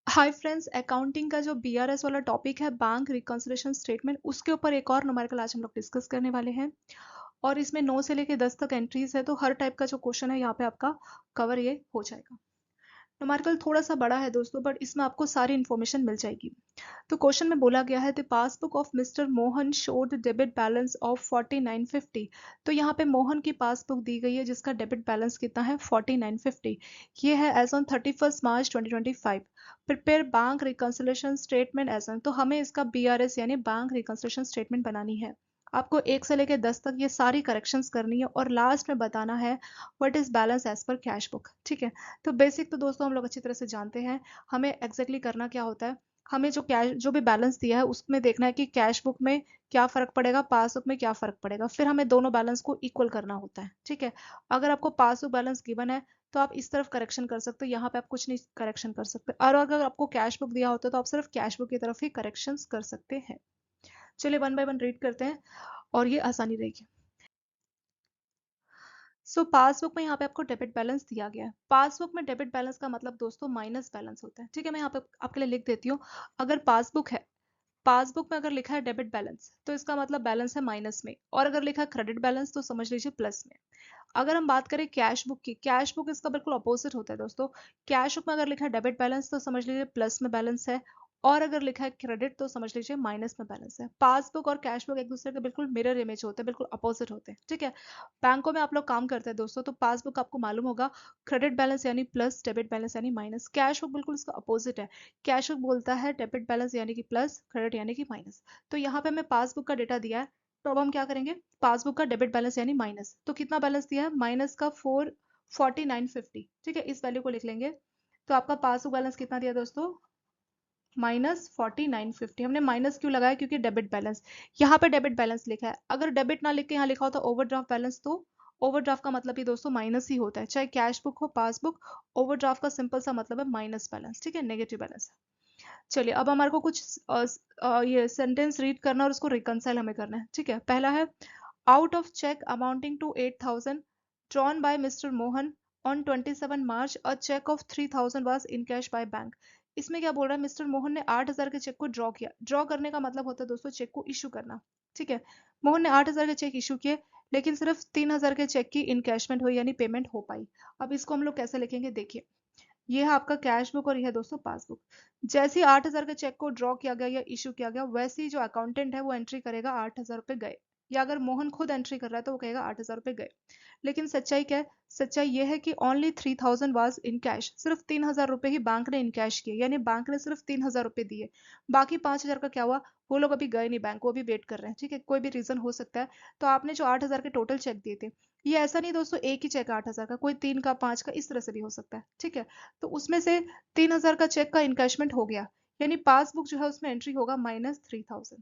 Hi friends, accounting का जो BRS वाला टॉपिक है बैंक रिकंसिलिएशन स्टेटमेंट, उसके ऊपर एक और न्यूमेरिकल आज हम लोग डिस्कस करने वाले हैं। और इसमें 9 से लेके 10 तक एंट्रीज है, तो हर टाइप का जो क्वेश्चन है यहाँ पे आपका कवर ये हो जाएगा। न्यूमेरिकल थोड़ा सा बड़ा है दोस्तों, बट इसमें आपको सारी इन्फॉर्मेशन मिल जाएगी। तो क्वेश्चन में बोला गया है the passbook of mister Mohan showed debit balance of 4950। तो यहाँ पे मोहन की पासबुक दी गई है जिसका डेबिट बैलेंस कितना है 4950। ये है as on 31 March 2025। Prepare bank reconciliation statement as on, तो हमें इसका बीआरएस यानी बैंक रिकंसिलिएशन स्टेटमेंट बनानी है। आपको 1 से लेकर 10 तक ये सारी करेक्शंस करनी है और लास्ट में बताना है what is balance as per cash book. ठीक है। तो बेसिक तो दोस्तों हम लोग अच्छी तरह से जानते हैं। हमें एग्जैक्टली करना क्या होता है, हमें जो भी बैलेंस दिया है उसमें देखना है कि कैश बुक में क्या फर्क पड़ेगा, पासबुक में क्या फर्क पड़ेगा, फिर हमें दोनों बैलेंस को इक्वल करना होता है। ठीक है। अगर आपको पासबुक बैलेंस गिवन है तो आप इस तरफ करेक्शन कर सकते हो, यहाँ पे आप कुछ नहीं करेक्शन कर सकते, और अगर आपको कैश बुक दिया होता है तो आप सिर्फ कैश बुक की तरफ ही करेक्शन कर सकते हैं। चलिए वन बाय वन रीड करते हैं और ये आसानी रहेगी। सो पासबुक में यहाँ पे आपको डेबिट बैलेंस दिया गया है। पासबुक में डेबिट बैलेंस का मतलब दोस्तों माइनस बैलेंस होता है। ठीक है, मैं यहाँ पे आपके लिए लिख देती हूँ। अगर पासबुक है, पासबुक में अगर लिखा है डेबिट बैलेंस तो इसका मतलब बैलेंस है माइनस में, और अगर लिखा है क्रेडिट बैलेंस तो समझ लीजिए प्लस में। अगर हम बात करें कैश बुक की, कैश बुक इसका बिल्कुल अपोजिट होता है दोस्तों। कैश बुक में अगर लिखा है डेबिट बैलेंस तो समझ लीजिए प्लस में बैलेंस है, और अगर लिखा है क्रेडिट तो समझ लीजिए माइनस में बैलेंस है। पासबुक और कैश बुक एक दूसरे के बिल्कुल मिरर इमेज होते हैं, बिल्कुल अपोजिट होते हैं। ठीक है। बैंकों में आप लोग काम करते हैं दोस्तों, तो पासबुक आपको मालूम होगा क्रेडिट बैलेंस यानी प्लस, डेबिट बैलेंस यानी माइनस। कैश बुक बिल्कुल इसका अपोजिट है। कैश बुक बोलता है डेबिट बैलेंस यानी कि प्लस, क्रेडिट यानी कि माइनस। तो यहाँ पे हमें पासबुक का डेटा दिया है, तो अब हम क्या करेंगे, पासबुक का डेबिट बैलेंस यानी माइनस, तो कितना बैलेंस दिया है, माइनस का 4950। ठीक है, इस वैल्यू को लिख लेंगे। तो आपका पासबुक बैलेंस कितना दिया दोस्तों, -4950। हमने माइनस क्यों लगाया, क्योंकि डेबिट बैलेंस, यहाँ पे डेबिट बैलेंस लिखा है। अगर डेबिट ना लिख के यहाँ लिखा होता ओवरड्राफ्ट बैलेंस, तो ओवरड्राफ्ट का मतलब ही दोस्तों माइनस ही होता है, चाहे कैश बुक हो पासबुक। ओवरड्राफ्ट का सिंपल सा मतलब है माइनस बैलेंस। ठीक है, नेगेटिव बैलेंस। चलिए अब हमारे को कुछ ये सेंटेंस रीड करना और उसको रिकंसाइल हमें करना है। ठीक है, पहला है out of cheque amounting to 8000 drawn by Mr. Mohan on 27 March, a check of 3000 was encashed by bank। इसमें क्या बोल रहा है, मिस्टर मोहन ने 8000 के चेक को ड्रॉ किया। ड्रॉ करने का मतलब होता है दोस्तों चेक को इशू करना। ठीक है, मोहन ने 8000 के चेक इशू किए, लेकिन सिर्फ 3000 के चेक की इनकैशमेंट हुई यानी पेमेंट हो पाई। अब इसको हम लोग कैसे लिखेंगे, देखिए ये है आपका कैश बुक और यह है दोस्तों पासबुक। जैसे ही 8000 के चेक को ड्रॉ किया गया या इशू किया गया, वैसे ही जो अकाउंटेंट है वो एंट्री करेगा 8000 रुपए गए, या अगर मोहन खुद एंट्री कर रहा है तो वो कहेगा 8000 रुपए गए। लेकिन सच्चाई क्या है, सच्चाई ये है कि ओनली 3000 वाज इन कैश, सिर्फ 3000 रुपए ही बैंक ने इन कैश किए, यानी बैंक ने सिर्फ 3000 रुपए दिए। बाकी 5000 का क्या हुआ, वो लोग अभी गए नहीं बैंक, वो भी वेट कर रहे हैं। ठीक है, कोई भी रीजन हो सकता है। तो आपने जो 8000 के टोटल चेक दिए थे, ये ऐसा नहीं दोस्तों एक ही चेक 8000 का, कोई 3 का 5 का इस तरह से भी हो सकता है। ठीक है, तो उसमें से 3000 का चेक का इनकैशमेंट हो गया, यानी पासबुक जो है उसमें एंट्री होगा -3000।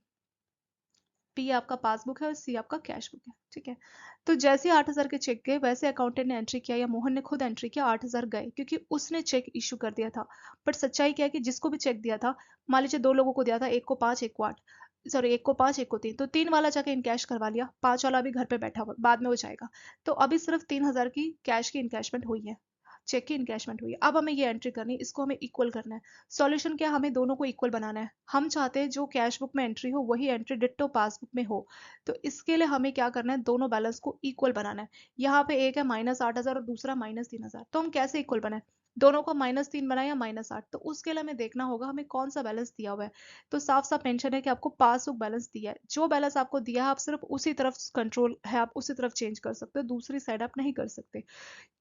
पी आपका पासबुक है और सी आपका कैश बुक है। ठीक है, तो जैसे 8000 के चेक गए, वैसे अकाउंटेंट ने एंट्री किया या मोहन ने खुद एंट्री किया, 8000 गए, क्योंकि उसने चेक इशू कर दिया था। बट सच्चाई क्या है कि जिसको भी चेक दिया था, मान लीजिए 2 लोगों को दिया था, एक को 5 एक को 8, सॉरी एक को 5 एक को 3, तो 3 वाला जाके इनकैश करवा लिया, 5 वाला अभी घर पे बैठा हुआ, बाद में वो जाएगा। तो अभी सिर्फ 3000 की कैश की इनकैशमेंट हुई है, चेक की इनकैशमेंट हुई है। अब हमें ये एंट्री करनी है, इसको हमें इक्वल करना है। सॉल्यूशन क्या, हमें दोनों को इक्वल बनाना है। हम चाहते हैं जो कैश बुक में एंट्री हो वही एंट्री डिट्टो पासबुक में हो। तो इसके लिए हमें क्या करना है, दोनों बैलेंस को इक्वल बनाना है। यहाँ पे एक है -8000 और दूसरा -3000, तो हम कैसे इक्वल बनाए, दोनों को -3 बनाए या -8, तो उसके लिए हमें देखना होगा हमें कौन सा बैलेंस दिया हुआ है। तो साफ साफ मेंशन है कि आपको पासबुक बैलेंस दिया है। जो बैलेंस आपको दिया है आप सिर्फ उसी तरफ कंट्रोल है, आप उसी तरफ चेंज कर सकते हो, दूसरी साइड आप नहीं कर सकते।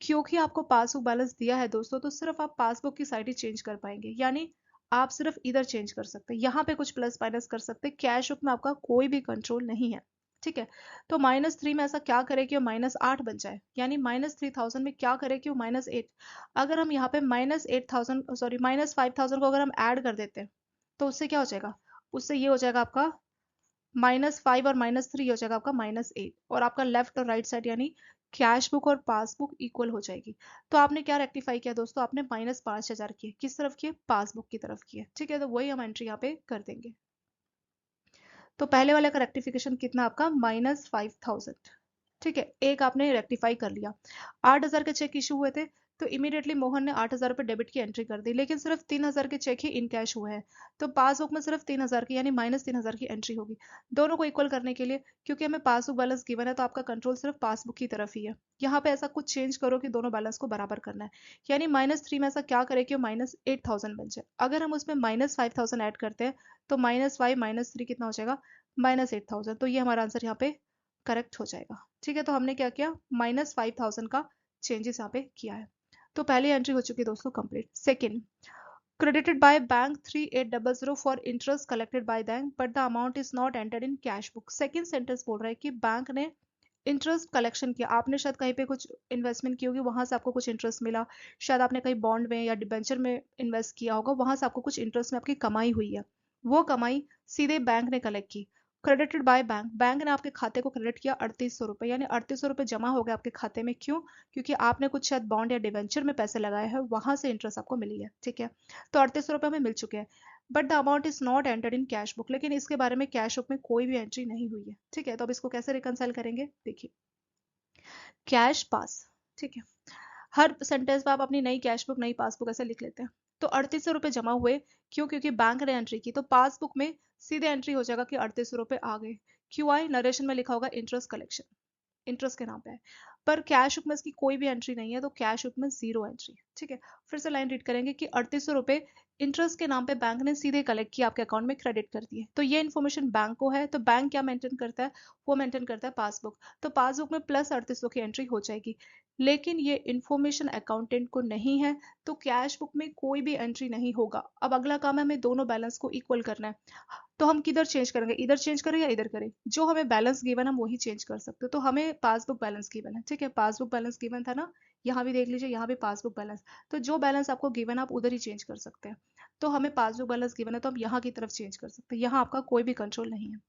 क्योंकि आपको पासबुक बैलेंस दिया है दोस्तों, तो सिर्फ आप पासबुक की साइड ही चेंज कर पाएंगे, यानी आप सिर्फ इधर चेंज कर सकते हैं, यहाँ पे कुछ प्लस माइनस कर सकते हैं। कैश बुक में आपका कोई भी कंट्रोल नहीं है। ठीक है, तो -3 में ऐसा क्या करे कि वो -8 बन जाए, यानी -3000 में क्या करे कि वो -8। अगर हम यहाँ पे -8000 सॉरी -5000 को अगर हम ऐड कर देते हैं, तो उससे क्या हो जाएगा, उससे ये हो जाएगा आपका -5 और -3 हो जाएगा आपका -8, और आपका लेफ्ट और राइट साइड यानी कैश बुक और पासबुक इक्वल हो जाएगी। तो आपने क्या रेक्टिफाई किया दोस्तों, आपने -5000 किए, किस तरफ किए, पासबुक की तरफ किए। ठीक है, तो वही हम एंट्री यहाँ पे कर देंगे। तो पहले वाले का रेक्टिफिकेशन कितना आपका -5000। ठीक है, एक आपने रेक्टिफाई कर लिया। 8000 के चेक इशू हुए थे, तो इमीडिएटली मोहन ने 8,000 रुपये डेबिट की एंट्री कर दी, लेकिन सिर्फ 3,000 के चेक ही इन कैश हुए हैं। तो पासबुक में सिर्फ 3,000 की यानी -3,000 की एंट्री होगी। दोनों को इक्वल करने के लिए, क्योंकि हमें पासबुक बैलेंस गिवन है तो आपका कंट्रोल सिर्फ पासबुक की तरफ ही है। यहाँ पे ऐसा कुछ चेंज करो कि दोनों बैलेंस को बराबर करना है, यानी -3 में ऐसा क्या करें कि -8,000 बन जाए। अगर हम उसमें -5,000 ऐड करते हैं तो -5 -3 कितना हो जाएगा, -8,000। तो ये हमारा आंसर यहाँ पे करेक्ट हो जाएगा। ठीक है, तो हमने क्या किया, -5,000 का चेंजेस यहाँ पे किया है। तो पहली एंट्री हो चुकी है दोस्तों complete. Second, credited by bank 3800 for interest collected by bank but the amount is not entered in cash book। Second sentence बोल रहा है कि बैंक ने इंटरेस्ट कलेक्शन किया, आपने शायद कहीं पे कुछ इन्वेस्टमेंट की होगी, वहां से आपको कुछ इंटरेस्ट मिला, शायद आपने कहीं बॉन्ड में या डिबेंचर में इन्वेस्ट किया होगा, वहां से आपको कुछ इंटरेस्ट में आपकी कमाई हुई है, वो कमाई सीधे बैंक ने कलेक्ट की। क्रेडिटेड बाय बैंक, बैंक ने आपके खाते को क्रेडिट किया 3800 रुपये, यानी 3800 रुपये जमा हो गए आपके खाते में। क्यों? क्योंकि आपने कुछ शायद बॉन्ड या डिबेंचर में पैसे लगाए हैं, वहां से इंटरेस्ट आपको मिली है। ठीक है, तो 3800 रुपये हमें मिल चुके हैं, but the amount is not entered in cash book, लेकिन इसके बारे में कैश बुक में कोई भी एंट्री नहीं हुई है। ठीक है, तो अब इसको कैसे रिकंसाइल करेंगे, देखिए, कैश पास। ठीक है, हर सेंटेंस में आप अपनी नई कैश बुक नई पासबुक ऐसे लिख लेते हैं। तो 3800 रुपये जमा हुए, क्यों? क्योंकि बैंक ने एंट्री की, तो पासबुक में सीधे एंट्री हो जाएगा कि 3800 रुपये आ गए। क्यों आए? नरेशन में लिखा होगा इंटरेस्ट कलेक्शन, इंटरेस्ट के नाम पे है। पर कैश बुक में इसकी कोई भी एंट्री नहीं है, तो कैश बुक में जीरो एंट्री। ठीक है, फिर से लाइन रीड करेंगे कि 3800 रुपये इंटरेस्ट के नाम पे बैंक ने सीधे कलेक्ट किया, आपके अकाउंट में क्रेडिट कर दिए। तो ये इन्फॉर्मेशन बैंक को है, तो बैंक क्या मेंटेन करता है, वो मेंटेन करता है पासबुक। तो पासबुक में प्लस 3800 की एंट्री हो जाएगी, लेकिन ये इन्फॉर्मेशन अकाउंटेंट को नहीं है, तो कैश बुक में कोई भी एंट्री नहीं होगा। अब अगला काम है हमें दोनों बैलेंस को इक्वल करना है। तो हम किधर चेंज करेंगे, इधर चेंज करें या इधर करें? जो हमें बैलेंस गिवन है हम वही चेंज कर सकते हो। तो हमें पासबुक बैलेंस गिवन है, ठीक है, पासबुक बैलेंस गिवन था ना, यहाँ भी देख लीजिए, यहाँ भी पासबुक बैलेंस। तो जो बैलेंस आपको गिवन है आप उधर ही चेंज कर सकते हैं। तो हमें पासबुक बैलेंस गिवन है तो हम यहाँ की तरफ चेंज कर सकते हैं, यहाँ आपका कोई भी कंट्रोल नहीं है।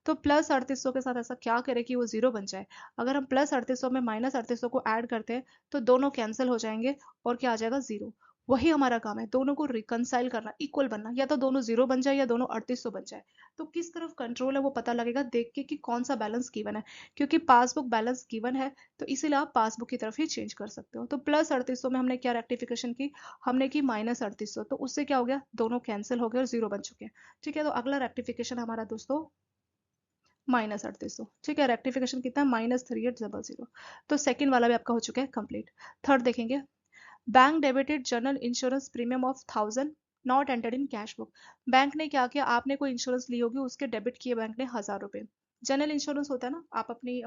तो प्लस 3800 के साथ ऐसा क्या करें कि वो जीरो बन जाए। अगर हम प्लस 3800 में माइनस 3800 को ऐड करते हैं तो दोनों कैंसिल हो जाएंगे और क्या आ जाएगा, जीरो। वही हमारा काम है, दोनों को रिकनसाइल करना, इक्वल बनना, या तो दोनों जीरो बन जाए या दोनों 3800 बन जाए। तो किस तरफ कंट्रोल है वो पता लगेगा देख के कि कौन सा बैलेंस गिवन है। क्योंकि पासबुक बैलेंस गिवन है तो इसीलिए आप पासबुक की तरफ ही चेंज कर सकते हो। तो प्लस 3800 में हमने क्या रेक्टिफिकेशन की, हमने की माइनस 3800, तो उससे क्या हो गया, दोनों कैंसिल हो गए और जीरो बन चुके हैं। ठीक है, तो अगला रेक्टिफिकेशन हमारा दोस्तों -3800। ठीक है, रेक्टिफिकेशन कितना है, -3800। तो सेकंड वाला भी आपका हो चुका है कंप्लीट। थर्ड देखेंगे, bank debited general insurance premium of 1000 not entered in cash book. Bank ने क्या किया, आपने कोई इंश्योरेंस ली होगी, उसके डेबिट किए बैंक ने 1000 रुपये। जनरल इंश्योरेंस होता है ना, आप अपनी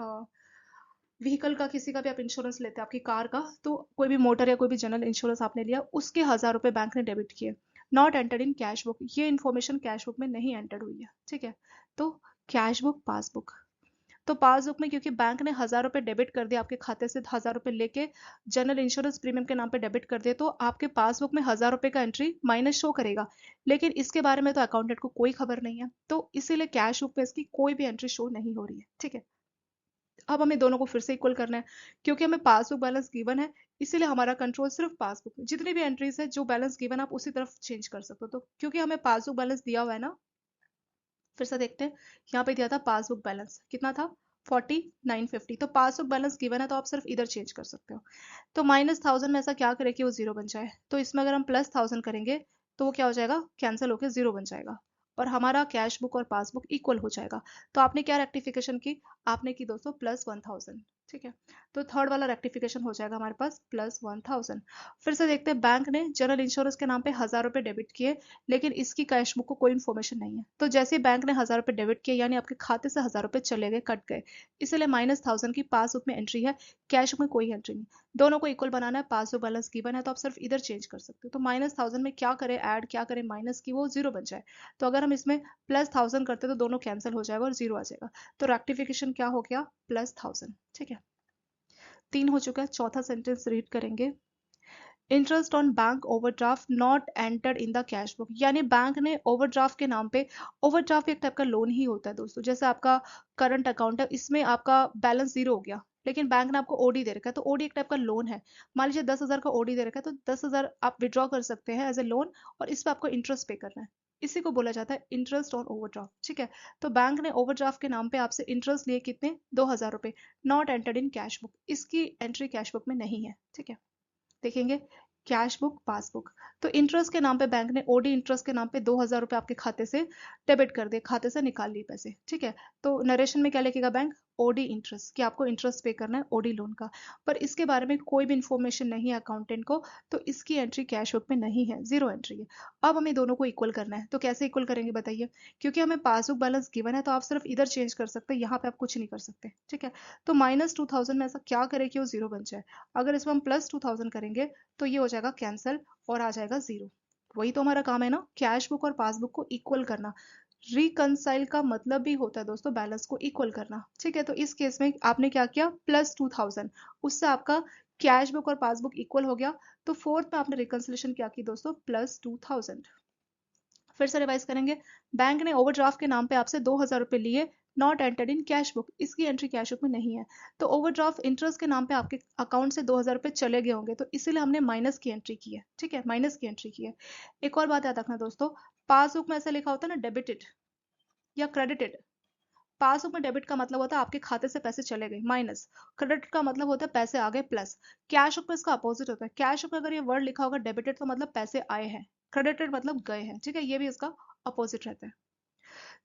व्हीकल का किसी का भी आप इंश्योरेंस लेते हैं, आपकी कार का, तो कोई भी मोटर या कोई भी जनरल इंश्योरेंस आपने लिया, उसके 1000 रुपये बैंक ने डेबिट किए, not entered in cash book. ये इन्फॉर्मेशन कैश बुक में नहीं एंटर्ड हुई है। ठीक है, तो कैश बुक पासबुक, तो पासबुक में क्योंकि बैंक ने 1000 रुपये डेबिट कर दिया आपके खाते से, 1000 रुपये लेके जनरल इंश्योरेंस प्रीमियम के नाम पे डेबिट कर दिए, तो आपके पासबुक में 1000 रुपये का एंट्री माइनस शो करेगा। लेकिन इसके बारे में तो अकाउंटेंट को कोई खबर नहीं है, तो इसीलिए कैश बुक पे इसकी कोई भी एंट्री शो नहीं हो रही है। ठीक है, अब हमें दोनों को फिर से इक्वल करना है, क्योंकि हमें पासबुक बैलेंस गिवन है, इसीलिए हमारा कंट्रोल सिर्फ पासबुक में। जितनी भी एंट्रीज है, जो बैलेंस गिवन आप उसी तरफ चेंज कर सकते हो। तो क्योंकि हमें पासबुक बैलेंस दिया हुआ है ना, फिर से देखते हैं, यहाँ पे दिया था पासबुक बैलेंस कितना था, 4950। तो पासबुक बैलेंस गिवन है तो आप सिर्फ इधर चेंज कर सकते हो। तो -1000 में ऐसा क्या करे कि वो जीरो बन जाए, तो इसमें अगर हम +1000 करेंगे तो वो क्या हो जाएगा, कैंसिल होकर जीरो बन जाएगा, और हमारा कैश बुक और पासबुक इक्वल हो जाएगा। तो आपने क्या रेक्टिफिकेशन की, आपने की दोस्तों +1000। ठीक है, तो थर्ड वाला रेक्टिफिकेशन हो जाएगा हमारे पास +1000। फिर से देखते हैं, बैंक ने जनरल इंश्योरेंस के नाम पे 1000 रुपये डेबिट किए, लेकिन इसकी कैश बुक को कोई इन्फॉर्मेशन नहीं है। तो जैसे ही बैंक ने 1000 रुपये डेबिट किए, यानी आपके खाते से 1000 रुपये चले गए, कट गए, इसलिए -1000 की पासबुक में एंट्री है, कैश बुक में कोई एंट्री नहीं। दोनों को इक्वल बनाना है, पासबुक बैलेंस गिवन है तो आप सिर्फ इधर चेंज कर सकते हो। तो -1000 में क्या करें ऐड, क्या करें माइनस की, वो जीरो बन जाए। तो अगर हम इसमें +1000 करते तो दोनों कैंसिल हो जाएगा और जीरो आ जाएगा। तो रेक्टिफिकेशन क्या हो गया, +1000। ठीक है, 3 हो चुका है। चौथा सेंटेंस रीड करेंगे, interest on bank overdraft not entered in the cash book, यानी बैंक ने ओवरड्राफ्ट के नाम पे, ओवरड्राफ्ट एक टाइप का लोन ही होता है दोस्तों, जैसे आपका करंट अकाउंट है, इसमें आपका बैलेंस जीरो हो गया, लेकिन बैंक ने आपको ओडी दे रखा है, तो ओडी एक टाइप का लोन है। मान लीजिए 10,000 का ओडी दे रखा है, तो 10,000 आप विड्रॉ कर सकते हैं एज ए लोन, और इस पर आपको इंटरेस्ट पे करना है। इसी को बोला जाता है इंटरेस्ट ऑन ओवरड्राफ्ट। ठीक है, तो बैंक ने ओवरड्राफ्ट के नाम पे आपसे इंटरेस्ट लिए कितने, 2,000 रुपये, not entered in cash book, इसकी एंट्री कैश बुक में नहीं है। ठीक है, देखेंगे कैश बुक पासबुक। तो इंटरेस्ट के नाम पे बैंक ने ओडी इंटरेस्ट के नाम पे 2,000 रुपये आपके खाते से डेबिट कर दिए, खाते से निकाल लिए पैसे, ठीक है। तो नरेशन में क्या लिखेगा बैंक, ओडी इंटरेस्ट, कि आपको इंटरेस्ट पे करना है ओडी लोन का। पर इसके बारे में कोई भी इंफॉर्मेशन नहीं है अकाउंटेंट को, तो इसकी एंट्री कैश बुक में नहीं है, जीरो एंट्री है। अब हमें दोनों को इक्वल करना है, तो कैसे इक्वल करेंगे बताइए। क्योंकि हमें पासबुक बैलेंस गिवन है तो आप सिर्फ इधर चेंज कर सकते हैं, यहाँ पे आप कुछ नहीं कर सकते, ठीक है। तो -2000 में ऐसा क्या करे कि वो जीरो बन जाए। अगर इसमें हम +2000 करेंगे तो ये हो जाएगा कैंसिल और आ जाएगा जीरो। वही तो हमारा काम है ना, कैश बुक और पासबुक को इक्वल करना। रिकंसाइल का मतलब भी होता है दोस्तों बैलेंस को इक्वल करना, ठीक है। तो इस केस में आपने क्या किया, +2000, उससे आपका कैश बुक और पासबुक इक्वल हो गया। तो फोर्थ में आपने रिकंसिलेशन क्या की दोस्तों, +2000। फिर से रिवाइज करेंगे, बैंक ने ओवरड्राफ्ट के नाम पे आपसे 2,000 रुपए लिए, not entered in cash book, इसकी एंट्री कैश बुक में नहीं है। तो ओवरड्राफ्ट इंटरेस्ट के नाम पे आपके अकाउंट से 2,000 रुपए चले गए होंगे, तो इसीलिए हमने माइनस की एंट्री की है, ठीक है, माइनस की एंट्री की है। एक और बात याद रखना दोस्तों, पासबुक में ऐसा लिखा होता है ना डेबिटेड या क्रेडिटेड। पासबुक में डेबिट का मतलब होता है आपके खाते से पैसे चले गए, माइनस। क्रेडिट का मतलब होता है पैसे आ गए, प्लस। कैश बुक में इसका अपोजिट होता है, कैश बुक में अगर ये वर्ड लिखा होगा डेबिटेड तो मतलब पैसे आए हैं, क्रेडिटेड मतलब गए हैं, ठीक है, ये भी इसका अपोजिट रहता है।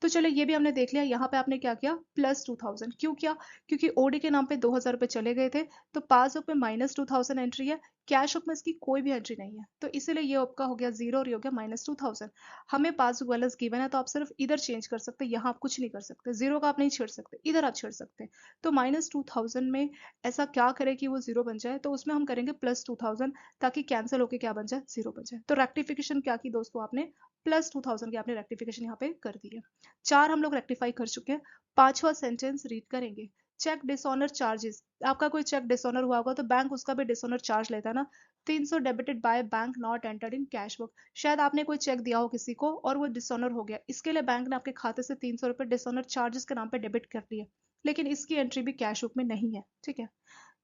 तो चलो ये भी हमने देख लिया। यहाँ पे आपने क्या किया, +2000 क्यों किया, क्योंकि ओडी के नाम पे 2,000 रुपए चले गए थे, तो पासबुक में -2000 एंट्री है, कैश बुक में इसकी कोई भी एंट्री नहीं है, तो इसीलिए ये आपका हो गया जीरो और ये हो गया -2000। हमें पासबुक बैलेंस गिवन है तो आप सिर्फ इधर चेंज कर सकते हैं, यहाँ आप कुछ नहीं कर सकते, जीरो का आप नहीं छेड़ सकते, इधर आप छेड़ सकते हैं। तो -2000 में ऐसा क्या करे कि वो जीरो बन जाए, तो उसमें हम करेंगे +2000, ताकि कैंसिल होके क्या बन जाए, जीरो बन जाए। तो रेक्टिफिकेशन क्या की दोस्तों आपने, +2000 की आपने रेक्टिफिकेशन यहाँ पे कर दी है। 4 हम लोग रेक्टिफाई कर चुके हैं। 5वां सेंटेंस रीड करेंगे, चेक डिसऑनर चार्जेस। आपका कोई चेक डिसऑनर हुआ होगा तो बैंक उसका भी डिसऑनर चार्ज लेता है ना। 300 debited by bank not entered in cash book. शायद आपने कोई चेक दिया हो किसी को और वो डिसऑनर हो गया, इसके लिए बैंक ने आपके खाते से 300 रुपए डिसऑनर चार्जेस के नाम पे डेबिट कर लिए, लेकिन इसकी एंट्री भी कैश बुक में नहीं है, ठीक है।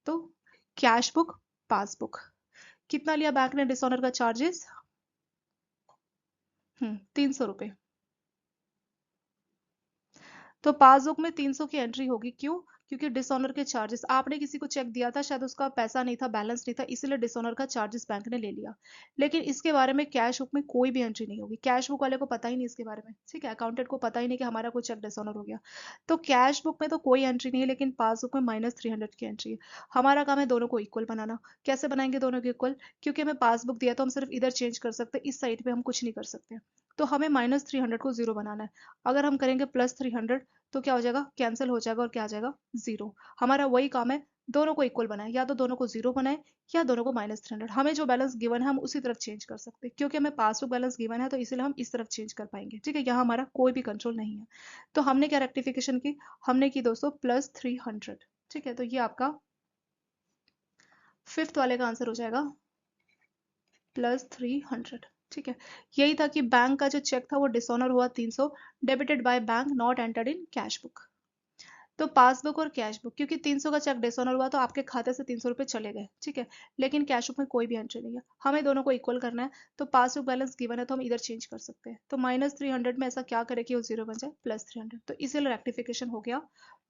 तो कैश बुक पासबुक, कितना लिया बैंक ने डिसऑनर का चार्जेस, 300 रुपए। तो पासबुक में 300 की एंट्री होगी, क्यों, क्योंकि डिसऑनर के चार्जेस, आपने किसी को चेक दिया था, शायद उसका पैसा नहीं था, बैलेंस नहीं था, इसीलिए डिसऑनर का चार्जेस बैंक ने ले लिया। लेकिन इसके बारे में कैश बुक में कोई भी एंट्री नहीं होगी, कैश बुक वाले को पता ही नहीं इसके बारे में, ठीक है, अकाउंटेंट को पता ही नहीं कि हमारा कोई चेक डिसऑनर हो गया। तो कैश बुक में तो कोई एंट्री नहीं है, लेकिन पासबुक में -300 की एंट्री है। हमारा काम है दोनों को इक्वल बनाना। कैसे बनाएंगे दोनों को इक्वल, क्योंकि हमें पासबुक दिया तो हम सिर्फ इधर चेंज कर सकते, इस साइड पे हम कुछ नहीं कर सकते। तो हमें -300 को जीरो बनाना है। अगर हम करेंगे +300 तो क्या हो जाएगा, कैंसिल हो जाएगा और क्या आ जाएगा, जीरो। हमारा वही काम है, दोनों को इक्वल बनाए, या तो दोनों को जीरो बनाए या दोनों को -300। हमें जो बैलेंस गिवन है हम उसी तरफ चेंज कर सकते हैं, क्योंकि हमें पासबुक बैलेंस गिवन है तो इसलिए हम इस तरफ चेंज कर पाएंगे, ठीक है, यहाँ हमारा कोई भी कंट्रोल नहीं है। तो हमने क्या रेक्टिफिकेशन की, हमने की दोस्तों +300, ठीक है। तो ये आपका फिफ्थ वाले का आंसर हो जाएगा +300, ठीक है। यही था कि बैंक का जो चेक था वो डिसऑनर हुआ 300, debited by bank not entered in cash book. तो पासबुक और कैश बुक, क्योंकि 300 का चेक डिसऑनर हुआ तो आपके खाते से 300 रुपए चले गए, ठीक है, लेकिन कैश बुक में कोई भी एंट्री नहीं है। हमें दोनों को इक्वल करना है, तो पासबुक बैलेंस गिवन है तो हम इधर चेंज कर सकते हैं। तो -300 में ऐसा क्या करे कि वो जीरो बन जाए, +300, तो इसीलिए रेक्टिफिकेशन हो गया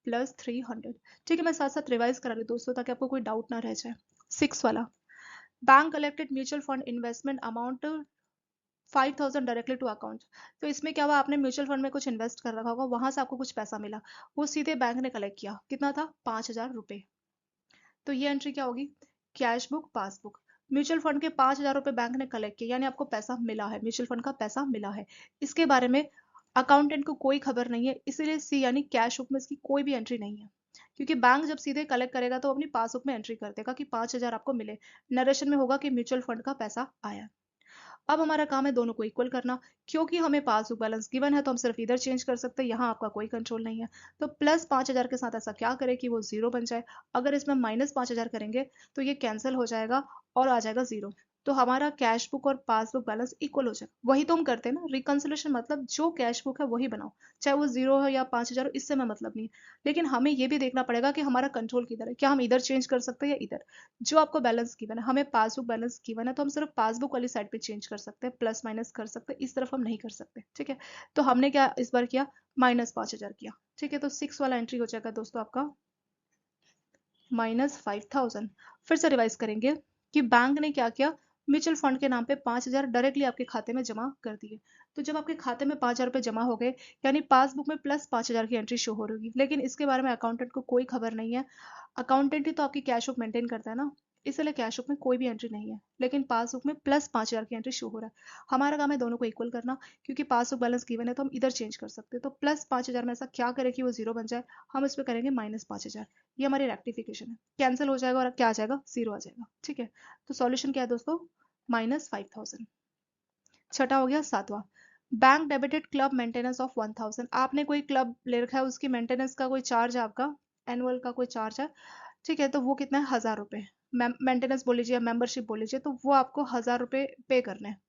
+300, ठीक है। मैं साथ साथ रिवाइज करा रही हूँ दोस्तों, ताकि आपको कोई डाउट ना रह जाए। 6 वाला, bank collected mutual fund investment amount 5,000 directly to account. तो इसमें क्या हुआ, आपने म्यूचुअल फंड में कुछ इन्वेस्ट कर रखा होगा, वहां से आपको कुछ पैसा मिला, वो सीधे बैंक ने कलेक्ट किया, कितना था, 5,000 रुपए। तो ये एंट्री क्या होगी, cash book passbook. Mutual fund के 5,000 रुपए बैंक ने कलेक्ट किए, यानी आपको पैसा मिला है, म्यूचुअल फंड का पैसा मिला है। इसके बारे में अकाउंटेंट को कोई खबर नहीं है, इसीलिए सी यानी कैश बुक में इसकी कोई भी एंट्री नहीं है। क्योंकि बैंक जब सीधे कलेक्ट करेगा तो अपनी पासबुक में एंट्री कर देगा कि 5,000 आपको मिले, नरेशन में होगा कि म्यूचुअल फंड का पैसा आया। अब हमारा काम है दोनों को इक्वल करना। क्योंकि हमें पासबुक बैलेंस गिवन है तो हम सिर्फ इधर चेंज कर सकते हैं, यहाँ आपका कोई कंट्रोल नहीं है। तो +5,000 के साथ ऐसा क्या करें कि वो जीरो बन जाए। अगर इसमें -5,000 करेंगे तो ये कैंसिल हो जाएगा और आ जाएगा जीरो। तो हमारा कैश बुक और पासबुक बैलेंस इक्वल हो जाएगा। वही तो हम करते हैं ना, रिकंसिलेशन मतलब जो कैश बुक है वही बनाओ, चाहे वो जीरो हो या 5,000 हो, इससे मैं मतलब नहीं। लेकिन हमें ये भी देखना पड़ेगा कि हमारा कंट्रोल किधर है, क्या हम इधर चेंज कर सकते हैं या इधर। जो आपको बैलेंस गिवन है, हमें पासबुक बैलेंस गिवन है तो हम सिर्फ पासबुक वाली साइड पे चेंज कर सकते हैं, प्लस माइनस कर सकते हैं, इस तरफ हम नहीं कर सकते, ठीक है। तो हमने क्या इस बार किया, -5,000 किया, ठीक है। तो 6 वाला एंट्री हो जाएगा दोस्तों आपका -5,000। फिर से रिवाइज करेंगे कि बैंक ने क्या किया, म्यूचुअल फंड के नाम पे 5,000 डायरेक्टली आपके खाते में जमा कर दिए। तो जब आपके खाते में 5,000 रुपये जमा हो गए, यानी पासबुक में प्लस 5,000 की एंट्री शो हो रही होगी, लेकिन इसके बारे में अकाउंटेंट को कोई खबर नहीं है। अकाउंटेंट ही तो आपकी कैश बुक मेंटेन करता है ना, इसलिए कैश बुक में कोई भी एंट्री नहीं है, लेकिन पासबुक में प्लस 5,000 की एंट्री शो हो रहा है। हमारा काम है दोनों को इक्वल करना, क्योंकि पासबुक बैलेंस गिवन है तो हम इधर चेंज कर सकते हैं। तो प्लस 5,000 में ऐसा क्या करें कि वो जीरो बन जाए, हम इस पर करेंगे माइनस 5,000। ये हमारी रेक्टिफिकेशन है, कैंसिल हो जाएगा और क्या आ जाएगा, जीरो आ जाएगा। ठीक है, तो सॉल्यूशन क्या है दोस्तों, -5,000। छठा हो गया सातवां, bank debited club maintenance of 1,000। आपने कोई क्लब ले रखा है, उसकी मेंटेनेंस का कोई चार्ज है आपका, एनुअल का कोई चार्ज है, ठीक है, तो वो कितना है, 1,000 रुपये। मेंटेनेंस बोल लीजिए या मेंबरशिप बोल लीजिए, तो वो आपको 1,000 रुपये पे करने हैं।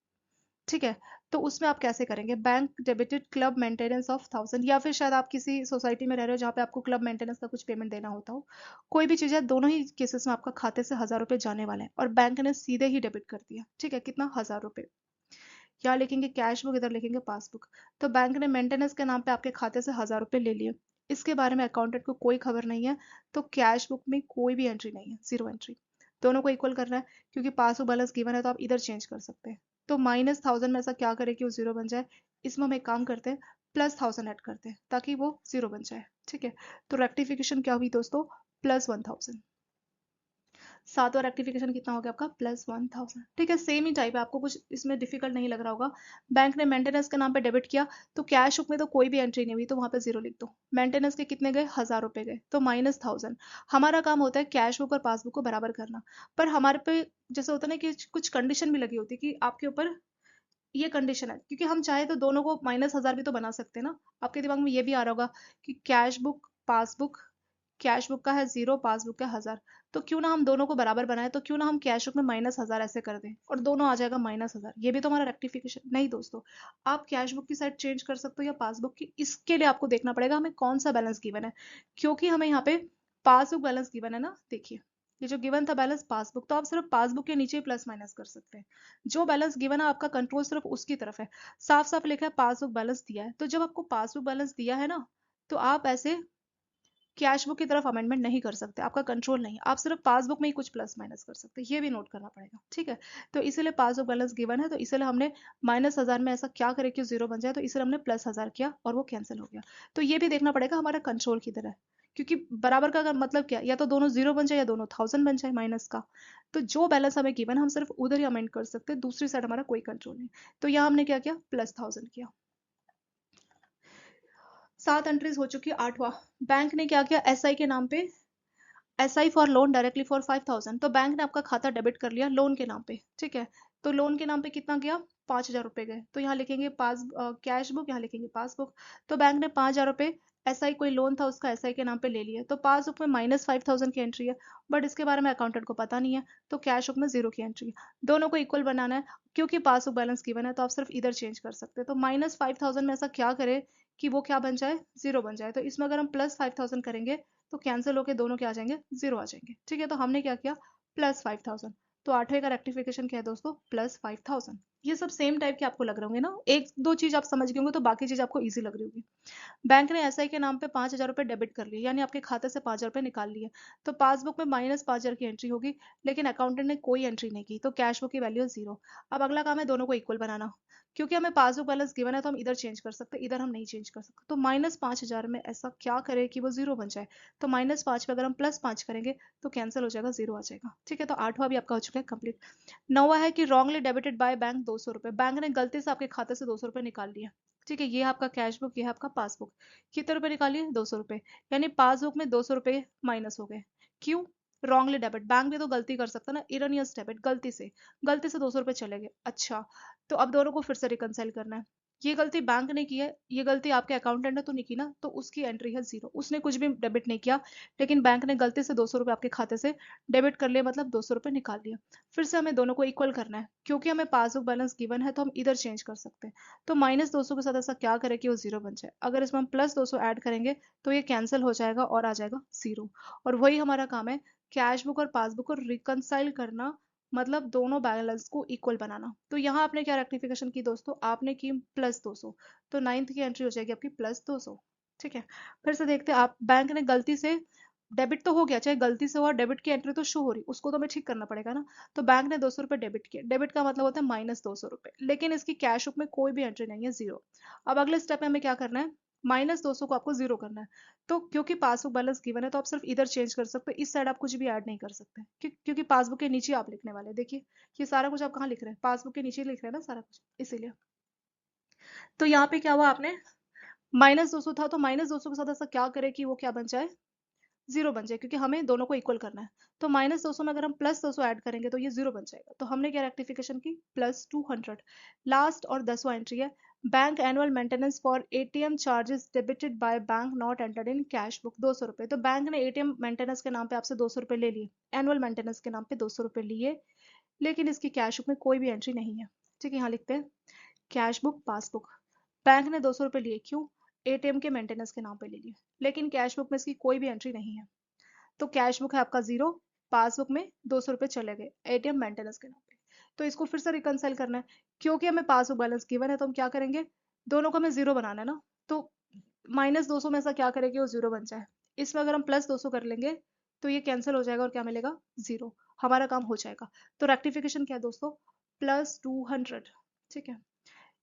ठीक है, तो उसमें आप कैसे करेंगे, bank debited club maintenance of 1,000, या फिर शायद आप किसी सोसाइटी में रह रहे हो जहाँ पे आपको क्लब मेंटेनेंस का कुछ पेमेंट देना होता हो। कोई भी चीज़ है, दोनों ही केसेस में आपका खाते से 1,000 रुपये जाने वाले हैं और बैंक ने सीधे ही डेबिट कर दिया। ठीक है, कितना, 1,000 रुपये। यहाँ लिखेंगे कैश बुक, इधर लिखेंगे पासबुक। तो बैंक ने मेंटेनेंस के नाम पे आपके खाते से 1,000 रुपये ले लिए, इसके बारे में अकाउंटेंट को कोई खबर नहीं है, तो कैश बुक में कोई भी एंट्री नहीं है, जीरो एंट्री। दोनों को इक्वल करना है, क्योंकि पासबुक बैलेंस गिवन है तो आप इधर चेंज कर सकते हैं। तो -1,000 में ऐसा क्या करें कि वो जीरो बन जाए, इसमें हम एक काम करते हैं, +1,000 ऐड करते हैं ताकि वो जीरो बन जाए। ठीक है, तो रेक्टिफिकेशन क्या हुई दोस्तों, +1,000। सातवां रेक्टिफिकेशन कितना हो गया आपका, +1,000। ठीक है, सेम ही टाइप है, आपको कुछ इसमें डिफिकल्ट नहीं लग रहा होगा। बैंक ने मेंटेनेंस के नाम पे डेबिट किया, तो कैश बुक में तो कोई भी एंट्री नहीं हुई, तो वहां पे जीरो लिख दो। मेंटेनेंस के कितने गए, 1,000 रुपये गए, तो -1,000। हमारा काम होता है कैश बुक और पासबुक को बराबर करना, पर हमारे पे जैसे होता है ना कि कुछ कंडीशन भी लगी होती है कि आपके ऊपर ये कंडीशन है, क्योंकि हम चाहे तो दोनों को -1,000 भी तो बना सकते हैं ना। आपके दिमाग में ये भी आ रहा होगा कि cash book passbook, cash book का है जीरो, पासबुक का 1,000, तो क्यों ना हम दोनों को बराबर बनाए, तो क्यों ना हम कैश बुक में -1,000 ऐसे कर दें और दोनों आ जाएगा -1,000। ये भी तो हमारा रेक्टिफिकेशन नहीं दोस्तों। आप कैश बुक की साइड चेंज कर सकते हो या पासबुक की, इसके लिए आपको देखना पड़ेगा हमें कौन सा बैलेंस गिवन है, क्योंकि हमें यहाँ पे पासबुक बैलेंस गिवन है ना। देखिए, ये जो गिवन था बैलेंस पासबुक, तो आप सिर्फ पासबुक के नीचे प्लस माइनस कर सकते हैं। जो बैलेंस गिवन है आपका कंट्रोल सिर्फ उसकी तरफ है। साफ साफ लिखा है पासबुक बैलेंस दिया है, तो जब आपको पासबुक बैलेंस दिया है ना, तो आप ऐसे कैश बुक की तरफ अमेंडमेंट नहीं कर सकते, आपका कंट्रोल नहीं, आप सिर्फ पासबुक में ही कुछ प्लस माइनस कर सकते हैं, ये भी नोट करना पड़ेगा। ठीक है, तो इसीलिए पासबुक बैलेंस गिवन है, तो इसीलिए हमने -1,000 में ऐसा क्या करे कि जीरो बन जाए, तो इसलिए हमने +1,000 किया और वो कैंसिल हो गया। तो ये भी देखना पड़ेगा हमारा कंट्रोल किधर है, क्योंकि बराबर का मतलब क्या, या तो दोनों जीरो बन जाए या दोनों 1,000 बन जाए माइनस का। तो जो बैलेंस हमें गिवन हम सिर्फ उधर ही अमेंड कर सकते हैं, दूसरी साइड हमारा कोई कंट्रोल नहीं। तो यहाँ हमने क्या किया, +1,000 किया। 7 एंट्रीज हो चुकी है। आठवां, बैंक ने क्या किया, एसआई के नाम पे, SI for loan directly for 5,000। तो बैंक ने आपका खाता डेबिट कर लिया लोन के नाम पे। ठीक है, तो लोन के नाम पे कितना गया, 5,000 रुपये गए, तो यहाँ लिखेंगे पास कैश बुक, यहाँ लिखेंगे पासबुक। तो बैंक ने 5,000 रुपये, एसआई कोई लोन था उसका एसआई के नाम पे ले लिया, तो पासबुक में -5,000 की एंट्री है, बट इसके बारे में अकाउंटेंट को पता नहीं है, तो कैश बुक में जीरो की एंट्री है। दोनों को इक्वल बनाना है, क्योंकि पासबुक बैलेंस गिवन है तो आप सिर्फ इधर चेंज कर सकते हैं। तो -5,000 में ऐसा क्या करे कि वो क्या बन जाए, जीरो बन जाए। तो इसमें अगर हम +5,000 करेंगे, तो कैंसिल होके दोनों क्या आ जाएंगे, जीरो आ जाएंगे। ठीक है, तो हमने क्या किया, +5,000। तो आठवें का रेक्टिफिकेशन क्या है दोस्तों, +5,000। ये सब सेम टाइप के आपको लग रहे होंगे ना, एक दो चीज आप समझ गए होंगे तो बाकी चीज आपको इजी लग रही होगी। बैंक ने एसआई के नाम पे 5,000 रुपये डेबिट कर लिए, यानी आपके खाते से 5,000 रुपये निकाल लिए, तो पासबुक में -5,000 की एंट्री होगी, लेकिन अकाउंटेंट ने कोई एंट्री नहीं की, तो कैश बुक की वैल्यू है जीरो। अब अगला काम है दोनों को इक्वल बनाना, क्योंकि हमें पासबुक बैलेंस गिवन है तो हम इधर चेंज कर सकते हैं, इधर हम नहीं चेंज कर सकते। तो -5,000 में ऐसा क्या करे कि वो जीरो बन जाए, तो -5 पे अगर हम +5 करेंगे तो कैंसिल हो जाएगा, जीरो आ जाएगा। ठीक है, तो आठवां भी आपका हो चुका है कंप्लीट। नौवां है कि रॉन्गली डेबिटेड बाय बैंक 200 रुपये, बैंक ने गलती से आपके खाते से 200 रुपये निकाल लिया। ठीक है, ये आपका कैश बुक, ये है आपका पासबुक। कितने रुपए निकालिए, 200 रुपये, यानी पासबुक में 200 रुपये माइनस हो गए। क्यों, रॉन्गली डेबिट, बैंक भी तो गलती कर सकता ना, इरनियस डेबिट, गलती से 200 रुपये चले गए। अच्छा, तो अब दोनों को फिर से रिकनसाइल करना है। ये गलती बैंक ने की है, ये गलती आपके अकाउंटेंट ने तो नहीं की ना, तो उसकी एंट्री है जीरो, उसने कुछ भी डेबिट नहीं किया, लेकिन बैंक ने गलती से 200 रुपये आपके खाते से डेबिट कर लिए, मतलब 200 रुपये निकाल लिया। फिर से हमें दोनों को इक्वल करना है, क्योंकि हमें पासबुक बैलेंस गिवन है तो हम इधर चेंज कर सकते हैं। तो -200 के साथ ऐसा क्या करें कि वो जीरो बन जाए, अगर इसमें हम +200 ऐड करेंगे तो ये कैंसिल हो जाएगा और आ जाएगा जीरो। और वही हमारा काम है, कैश बुक और पासबुक को रिकनसाइल करना, मतलब दोनों बैलेंस को इक्वल बनाना। तो यहाँ आपने क्या रेक्टिफिकेशन की दोस्तों, आपने की +200, तो नाइन्थ की एंट्री हो जाएगी आपकी +200। ठीक है, फिर से देखते हैं, आप बैंक ने गलती से डेबिट तो हो गया, चाहे गलती से हुआ, डेबिट की एंट्री तो शो हो रही, उसको तो हमें ठीक करना पड़ेगा ना। तो बैंक ने 200 रुपये डेबिट किए, डेबिट का मतलब होता है -200 रुपये, लेकिन इसकी कैश बुक में कोई भी एंट्री नहीं है, जीरो। अब अगले स्टेप में हमें क्या करना है, -200 को आपको जीरो करना है। तो क्योंकि पासबुक बैलेंस गिवन है तो आप सिर्फ इधर चेंज कर सकते हो, इस साइड आप कुछ भी ऐड नहीं कर सकते, क्योंकि पासबुक के नीचे आप लिखने वाले हैं। देखिए ये सारा कुछ आप कहाँ लिख रहे हैं, पासबुक के नीचे लिख रहे हैं ना सारा कुछ, इसीलिए। तो यहाँ पे क्या हुआ, आपने -200 था तो -200 के साथ ऐसा क्या करे कि वो क्या बन जाए, जीरो बन जाए, क्योंकि हमें दोनों को इक्वल करना है। तो -200 में अगर हम +200 ऐड करेंगे तो ये जीरो बन जाएगा। तो हमने क्या रेक्टिफिकेशन की, +200। लास्ट और 10वां एंट्री है, bank annual maintenance for ATM charges debited by bank not entered in cash book, 200 रुपये। तो बैंक ने एटीएम मेंटेनेंस के नाम पे आपसे 200 रुपये ले लिए, एनुअल मेंटेनेंस के नाम पे 200 रुपये लिए, लेकिन इसकी कैश बुक में कोई भी एंट्री नहीं है। ठीक है, यहाँ लिखते हैं कैश बुक पासबुक, बैंक ने 200 रुपये लिए, क्यों, एटीएम के मेंटेनेंस के नाम पे ले लिए, लेकिन कैश बुक में इसकी कोई भी एंट्री नहीं है। तो कैश बुक है आपका जीरो, पासबुक में 200 रुपये चले गए एटीएम मेंटेनेंस के नाम पे। तो इसको फिर से रिकनसाइल करना है, क्योंकि हमें पासबुक बैलेंस गिवन है तो हम क्या करेंगे, दोनों को हमें जीरो बनाना है ना। तो -200 में ऐसा क्या करें कि वो जीरो बन जाए, इसमें अगर हम +200 कर लेंगे तो ये कैंसिल हो जाएगा और क्या मिलेगा, जीरो। हमारा काम हो जाएगा। तो रेक्टिफिकेशन क्या है दोस्तों, +200। ठीक है,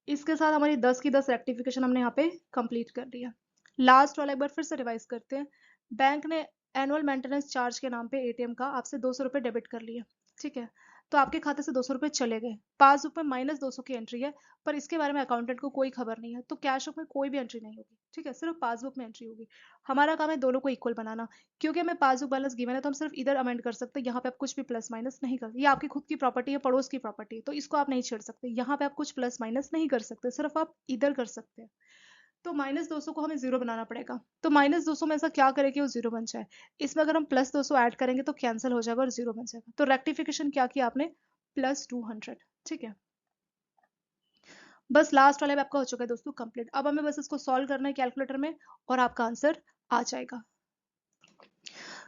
इसके साथ हमारी 10 की 10 रेक्टिफिकेशन हमने यहाँ पे कंप्लीट कर दिया। लास्ट वाला एक बार फिर से रिवाइज करते हैं। बैंक ने एनुअल मेंटेनेंस चार्ज के नाम पे एटीएम का आपसे 200 रुपये डेबिट कर लिए। ठीक है, तो आपके खाते से 200 रुपये चले गए, पासबुक में -200 की एंट्री है, पर इसके बारे में अकाउंटेंट को कोई खबर नहीं है, तो कैश बुक में कोई भी एंट्री नहीं होगी। ठीक है, सिर्फ पासबुक में एंट्री होगी। हमारा काम है दोनों को इक्वल बनाना, क्योंकि हमें पासबुक बैलेंस गिवन है तो हम सिर्फ इधर अमेंड कर सकते हैं, यहाँ पे आप कुछ भी प्लस माइनस नहीं कर, ये आपकी खुद की प्रॉपर्टी है, पड़ोस की प्रॉपर्टी है, तो इसको आप नहीं छेड़ सकते, यहाँ पे आप कुछ प्लस माइनस नहीं कर सकते, सिर्फ आप इधर कर सकते हैं। तो -200 को हमें जीरो बनाना पड़ेगा। तो -200 में ऐसा क्या करे कि वो जीरो बन जाए, इसमें अगर हम +200 ऐड करेंगे तो कैंसिल हो जाएगा और जीरो बन जाएगा। तो रेक्टिफिकेशन क्या किया आपने, +200। ठीक है, बस लास्ट वाला भी आपका हो चुका है दोस्तों कंप्लीट। अब हमें बस इसको सॉल्व करना है कैलकुलेटर में और आपका आंसर आ जाएगा।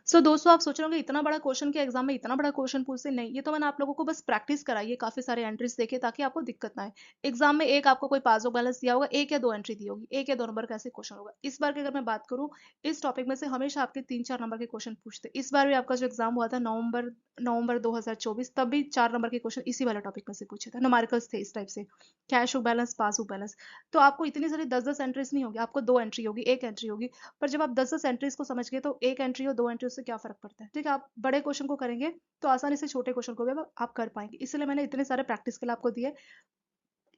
दोस्तों आप सोच रहे होंगे इतना बड़ा क्वेश्चन के एग्जाम में इतना बड़ा क्वेश्चन पूछते, नहीं, ये तो मैंने आप लोगों को बस प्रैक्टिस कराई है, काफी सारे एंट्रीज देखे ताकि आपको दिक्कत ना आए। एग्जाम में एक आपको कोई पासबुक बैलेंस दिया होगा, एक या दो एंट्री दी होगी, एक या दो नंबर का ऐसे क्वेश्चन होगा। इस बार की अगर मैं बात करूँ, इस टॉपिक में से हमेशा आपके 3-4 नंबर के क्वेश्चन पूछते। इस बार भी आपका जो एग्जाम हुआ था नवंबर 2024, तब भी 4 नंबर के क्वेश्चन इसी वाले टॉपिक में से पूछे थे, न्यूमेरिकल्स थे इस टाइप से, cash book balance, passbook balance. तो आपको इतनी सारी 10-10 एंट्रीज नहीं होगी, आपको 2 एंट्री होगी, एक एंट्री होगी। पर जब आप 10-10 एंट्रीज को समझ गए तो एक एंट्री और दो एंट्री उससे क्या फर्क पड़ता है। ठीक है, आप बड़े क्वेश्चन को करेंगे तो आसानी से छोटे क्वेश्चन को भी आप कर पाएंगे, इसलिए मैंने इतने सारे प्रैक्टिस के लिए आपको दिए।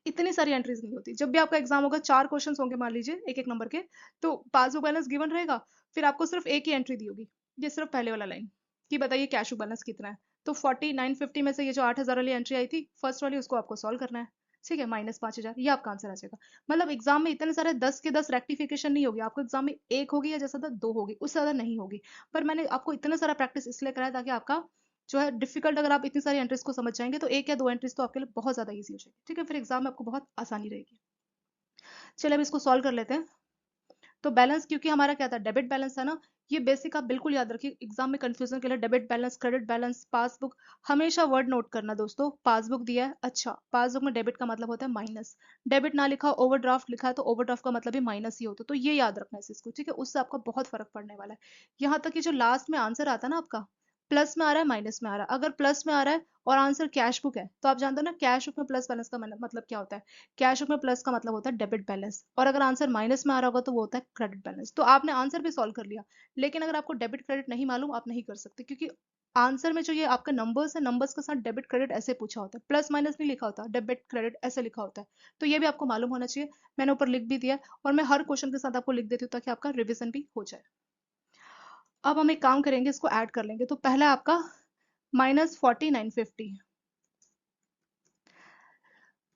इतनी सारी एंट्रीज नहीं होती। जब भी आपका एग्जाम होगा, 4 क्वेश्चन होंगे मान लीजिए एक एक नंबर के, तो पासबुक बैलेंस गिवन रहेगा, फिर आपको सिर्फ एक ही एंट्री दी होगी, ये सिर्फ पहले वाला लाइन कि बताइए कैश बुक बैलेंस कितना है। तो 4950 में से ये जो 8000 वाली एंट्री आई थी फर्स्ट वाली, उसको आपको सॉल्व करना है। ठीक है, -5000, ये आपका आंसर आ जाएगा। मतलब एग्जाम में इतने सारे 10 के 10 रेक्टिफिकेशन नहीं होगी आपको, एग्जाम में एक होगी या जैसा था दो होगी, उससे ज्यादा नहीं होगी। पर मैंने आपको इतना सारा प्रैक्टिस इसलिए कराया ताकि आपका जो है डिफिकल्ट, अगर आप इतनी सारी एंट्रीज को समझ जाएंगे तो एक या दो एंट्रीज तो आपके लिए बहुत ज्यादा ईजी हो जाएगी। ठीक है, फिर एग्जाम में आपको बहुत आसानी रहेगी। चलिए अब इसको सॉल्व कर लेते हैं। तो बैलेंस, क्योंकि हमारा क्या था, डेबिट बैलेंस है ना, ये बेसिक आप बिल्कुल याद रखिए, एग्जाम में कंफ्यूजन के लिए debit balance, credit balance, passbook, हमेशा वर्ड नोट करना दोस्तों। पासबुक दिया है, अच्छा, पासबुक में डेबिट का मतलब होता है माइनस, डेबिट ना लिखा, ओवरड्राफ्ट लिखा है तो ओवरड्राफ्ट का मतलब भी माइनस ही होता है, तो ये याद रखना है इसको। ठीक है, उससे आपका बहुत फर्क पड़ने वाला है। यहाँ तक कि जो लास्ट में आंसर आता है ना आपका, प्लस में आ रहा है माइनस में आ रहा है, अगर प्लस में आ रहा है और आंसर कैश बुक है तो आप जानते हो ना कैश बुक में प्लस बैलेंस का मतलब क्या होता है, कैश बुक में प्लस का मतलब होता है डेबिट बैलेंस, और अगर आंसर माइनस में आ रहा होगा तो वो होता है क्रेडिट बैलेंस। तो आपने आंसर भी सॉल्व कर लिया, लेकिन अगर आपको डेबिट क्रेडिट नहीं मालूम, आप नहीं कर सकते, क्योंकि आंसर में जो ये आपका नंबर्स है, नंबर्स के साथ डेबिट क्रेडिट ऐसे पूछा होता है, प्लस माइनस नहीं लिखा होता, डेबिट क्रेडिट ऐसे लिखा होता है। तो ये भी आपको मालूम होना चाहिए, मैंने ऊपर लिख भी दिया है, और मैं हर क्वेश्चन के साथ आपको लिख देती हूँ ताकि आपका रिविजन भी हो जाए। अब हम एक काम करेंगे, इसको ऐड कर लेंगे। तो पहला आपका -4950,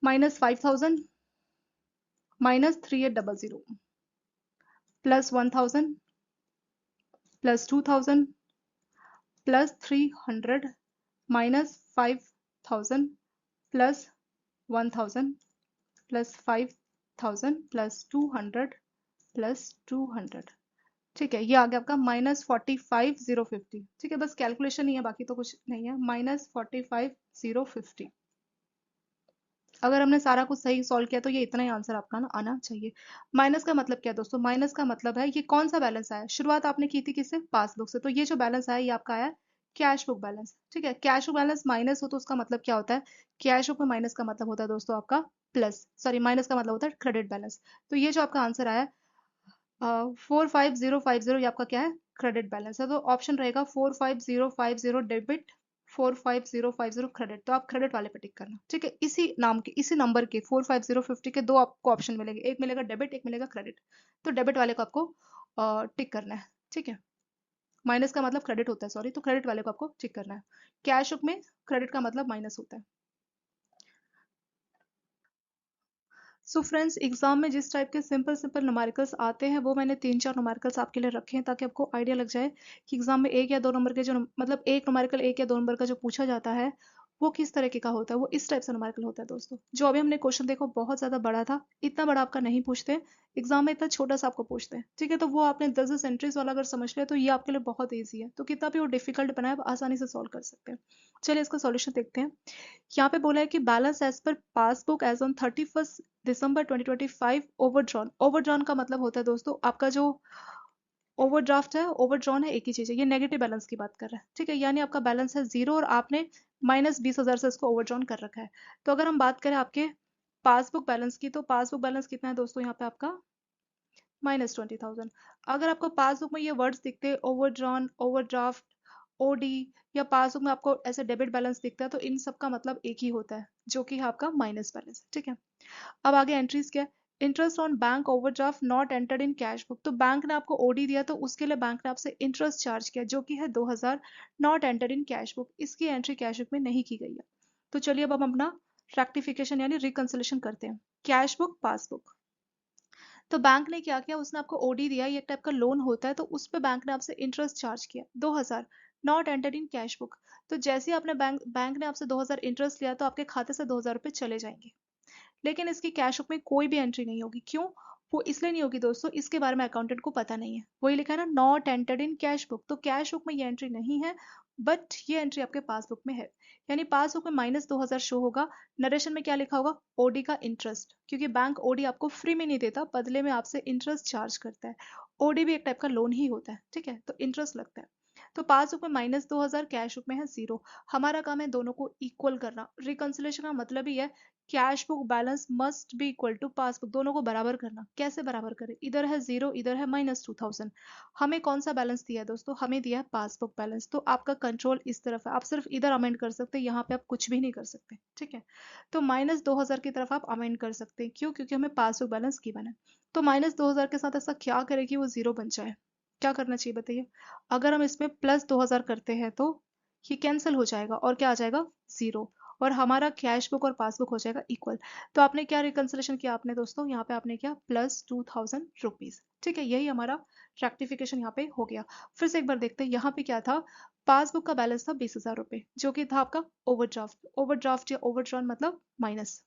-5000, -3800, +1000, +2000, +300, -5000, +1000, +5000, +200, +200। ठीक है, ये आ गया आपका -45050। ठीक है, बस कैलकुलेशन ही है, बाकी तो कुछ नहीं है। -45050 अगर हमने सारा कुछ सही सॉल्व किया तो ये इतना ही आंसर आपका ना आना चाहिए। माइनस का मतलब क्या है दोस्तों? माइनस का मतलब है ये कौन सा बैलेंस आया, शुरुआत आपने की थी किससे? पासबुक से। तो ये जो बैलेंस आया ये आपका आया कैश बुक बैलेंस। ठीक है, कैश बुक बैलेंस माइनस हो तो उसका मतलब क्या होता है? कैश बुक में माइनस का मतलब होता है दोस्तों आपका प्लस, सॉरी माइनस का मतलब होता है क्रेडिट बैलेंस। तो ये जो आपका आंसर आया 45050, ये आपका क्या है? क्रेडिट बैलेंस है। तो ऑप्शन रहेगा 45050 डेबिट, 45050 क्रेडिट। तो आप क्रेडिट वाले पे टिक करना। ठीक है, इसी नाम के इसी नंबर के 45050 के दो आपको ऑप्शन मिलेंगे, एक मिलेगा डेबिट, एक मिलेगा क्रेडिट। तो डेबिट वाले को आपको टिक करना है। ठीक है, माइनस का मतलब क्रेडिट होता है, सॉरी, तो क्रेडिट वाले को आपको टिक करना है। कैश बुक में क्रेडिट का मतलब माइनस होता है। सो फ्रेंड्स, एग्जाम में जिस टाइप के सिंपल सिंपल न्यूमेरिकल्स आते हैं वो मैंने 3-4 न्यूमेरिकल्स आपके लिए रखे हैं ताकि आपको आइडिया लग जाए कि एग्जाम में एक या दो नंबर के जो मतलब एक न्यूमेरिकल एक या दो नंबर का जो पूछा जाता है वो किस तरीके का होता है, वो इस टाइप से न्यूमेरिकल होता है दोस्तों। जो अभी हमने क्वेश्चन देखो बहुत ज्यादा बड़ा था, इतना बड़ा आपका नहीं पूछते एग्जाम में, इतना छोटा सा आपको पूछते हैं। ठीक है, तो वो आपने 10 एंट्रीज वाला अगर समझ लिया तो ये आपके लिए बहुत ईजी है। तो कितना भी वो डिफिकल्ट बनाए आप आसानी से सॉल्व कर सकते हैं। चलिए इसका सॉल्यूशन देखते हैं। यहाँ पे बोला है कि balance as per passbook as on 31 December 2025 overdrawn. Overdrawn का मतलब होता है दोस्तों आपका जो ओवरड्राफ्ट है, ओवरड्रॉन है एक ही चीज है, ये नेगेटिव बैलेंस की बात कर रहा है। ठीक है, यानी आपका बैलेंस है 0 और आपने -20,000 से इसको ओवरड्रॉन कर रखा है। तो अगर हम बात करें आपके पासबुक बैलेंस की, तो पासबुक बैलेंस कितना है दोस्तों यहाँ पे आपका -20,000। अगर आपको पासबुक में ये वर्ड्स दिखते हैं ओवरड्रॉन, ओवरड्राफ्ट, ओडी, या पासबुक में आपको ऐसे डेबिट बैलेंस दिखता है, तो इन सब का मतलब एक ही होता है जो कि है आपका माइनस बैलेंस। ठीक है, अब आगे एंट्रीज क्या है? Interest on bank overdraft not entered in cash book. तो बैंक ने आपको ओडी दिया तो उसके लिए बैंक ने आपसे इंटरेस्ट चार्ज किया जो कि है 2,000, not entered in cash book, इसकी एंट्री कैश बुक में नहीं की गई है। तो चलिए अब हम अपना रेक्टिफिकेशन यानी रिकंसिलेशन करते हैं। Cash book, passbook. तो बैंक ने क्या किया, उसने आपको ओडी दिया, ये एक टाइप का लोन होता है, तो उस पे बैंक ने आपसे इंटरेस्ट चार्ज किया 2,000, not entered in cash book. तो जैसे ही आपने बैंक ने आपसे 2,000 इंटरेस्ट लिया तो आपके खाते से 2,000 रुपये चले जाएंगे, लेकिन इसकी कैश बुक में कोई भी एंट्री नहीं होगी। क्यों? वो इसलिए नहीं होगी दोस्तों, इसके बारे में अकाउंटेंट को पता नहीं है। वही लिखा है ना, not entered in cash book, तो कैश बुक में ये एंट्री नहीं है, बट ये एंट्री आपके पासबुक में है। यानी पासबुक में -2,000 शो होगा। नरेशन में क्या लिखा होगा? ओडी का इंटरेस्ट, क्योंकि बैंक ओडी आपको फ्री में नहीं देता, बदले में आपसे इंटरेस्ट चार्ज करता है। ओडी भी एक टाइप का लोन ही होता है। ठीक है, तो इंटरेस्ट लगता है। तो पासबुक में -2,000, कैश बुक में है 0। हमारा काम है दोनों को इक्वल करना। रिकंसिलेशन का मतलब ही है cash book balance must be equal to passbook, दोनों को बराबर करना। कैसे बराबर करें? इधर है 0, इधर है -2,000। हमें कौन सा बैलेंस दिया है दोस्तों? हमें दिया है पासबुक बैलेंस। तो आपका कंट्रोल इस तरफ है, आप सिर्फ इधर अमेंड कर सकते हैं, यहाँ पे आप कुछ भी नहीं कर सकते। ठीक है, तो -2,000 की तरफ आप अमेंड कर सकते हैं। क्यों? क्योंकि हमें पासबुक बैलेंस गिवन है। तो -2,000 के साथ ऐसा क्या करें कि वो 0 बन जाए? क्या करना चाहिए बताइए? अगर हम इसमें +2,000 करते हैं तो ये कैंसिल हो जाएगा और क्या आ जाएगा? 0, और हमारा कैश बुक और पासबुक हो जाएगा इक्वल। तो आपने क्या रिकंसिलेशन किया आपने दोस्तों? यहाँ पे आपने किया +2,000 रुपीज। ठीक है, यही हमारा रेक्टिफिकेशन यहाँ पे हो गया। फिर से एक बार देखते हैं, यहाँ पे क्या था? पासबुक का बैलेंस था 20,000 रुपये, जो कि था आपका ओवरड्राफ्ट। ओवरड्राफ्ट या ओवरड्रॉन मतलब माइनस।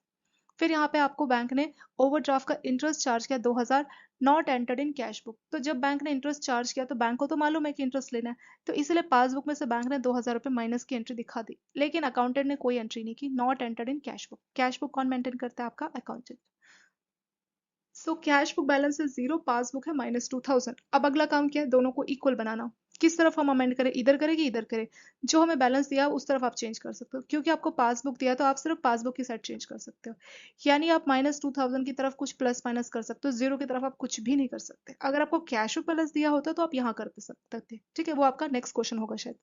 फिर यहाँ पे आपको बैंक ने ओवरड्राफ्ट का इंटरेस्ट चार्ज किया 2,000, not entered in cash book. तो जब बैंक ने इंटरेस्ट चार्ज किया तो बैंक को तो मालूम है कि इंटरेस्ट लेना है, तो इसलिए पासबुक में से बैंक ने 2,000 रुपये माइनस की एंट्री दिखा दी, लेकिन अकाउंटेंट ने कोई एंट्री नहीं की, not entered in cash book. Cash book कौन मेंटेन करता है? आपका accountant. So cash book balance है 0, पासबुक है -2,000। अब अगला काम क्या है? दोनों को इक्वल बनाना। किस तरफ हम अमेंड करें? इधर करें कि इधर करें? जो हमें बैलेंस दिया उस तरफ आप चेंज कर सकते हो, क्योंकि आपको पासबुक दिया तो आप सिर्फ पासबुक की साइड चेंज कर सकते हो। यानी आप -2,000 की तरफ कुछ प्लस माइनस कर सकते हो, 0 की तरफ आप कुछ भी नहीं कर सकते। अगर आपको कैश बुक बैलेंस दिया होता तो आप यहाँ कर सकते थे। ठीक है, वो आपका नेक्स्ट क्वेश्चन होगा शायद।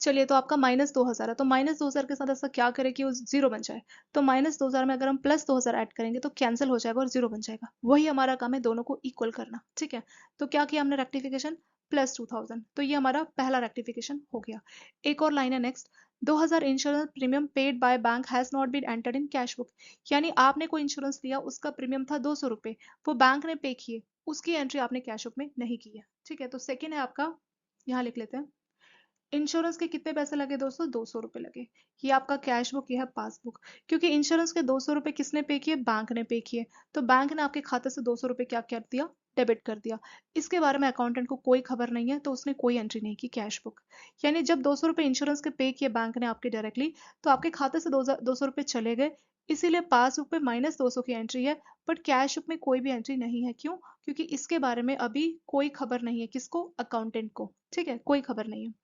चलिए, तो आपका -2,000 है, तो -2,000 के साथ ऐसा क्या करें कि वो 0 बन जाए? तो -2,000 में अगर हम +2,000 ऐड करेंगे तो कैंसिल हो जाएगा और 0 बन जाएगा। वही हमारा काम है, दोनों को इक्वल करना। ठीक है, तो क्या किया हमने? रेक्टिफिकेशन +2,000। तो ये हमारा पहला रेक्टिफिकेशन हो गया। एक और लाइन है next, 2,000 insurance premium paid by bank has not been entered in cash book. यानी आपने कोई इंश्योरेंस लिया, उसका प्रीमियम था 200 रुपये, वो बैंक ने पे किए, उसकी एंट्री आपने कैश बुक में नहीं की है। ठीक है, तो सेकेंड है आपका, यहाँ लिख लेते हैं। इंश्योरेंस के कितने पैसे लगे दोस्तों? 200 रुपये लगे। ये आपका कैश बुक, ये है पासबुक। क्योंकि इंश्योरेंस के 200 रुपये किसने पे किए? बैंक ने पे किए। तो बैंक ने आपके खाते से 200 रुपये क्या कर दिया? डेबिट कर दिया। इसके बारे में अकाउंटेंट को कोई खबर नहीं है, तो उसने कोई एंट्री नहीं की कैश बुक। यानी जब 200 रुपये इंश्योरेंस के पे किए बैंक ने आपके डायरेक्टली, तो आपके खाते से 200 रुपये चले गए, इसीलिए पासबुक पे -200 की एंट्री है, बट कैश बुक में कोई भी एंट्री नहीं है। क्यों? क्योंकि इसके बारे में अभी कोई खबर नहीं है। किसको? अकाउंटेंट को। ठीक है, कोई खबर नहीं है।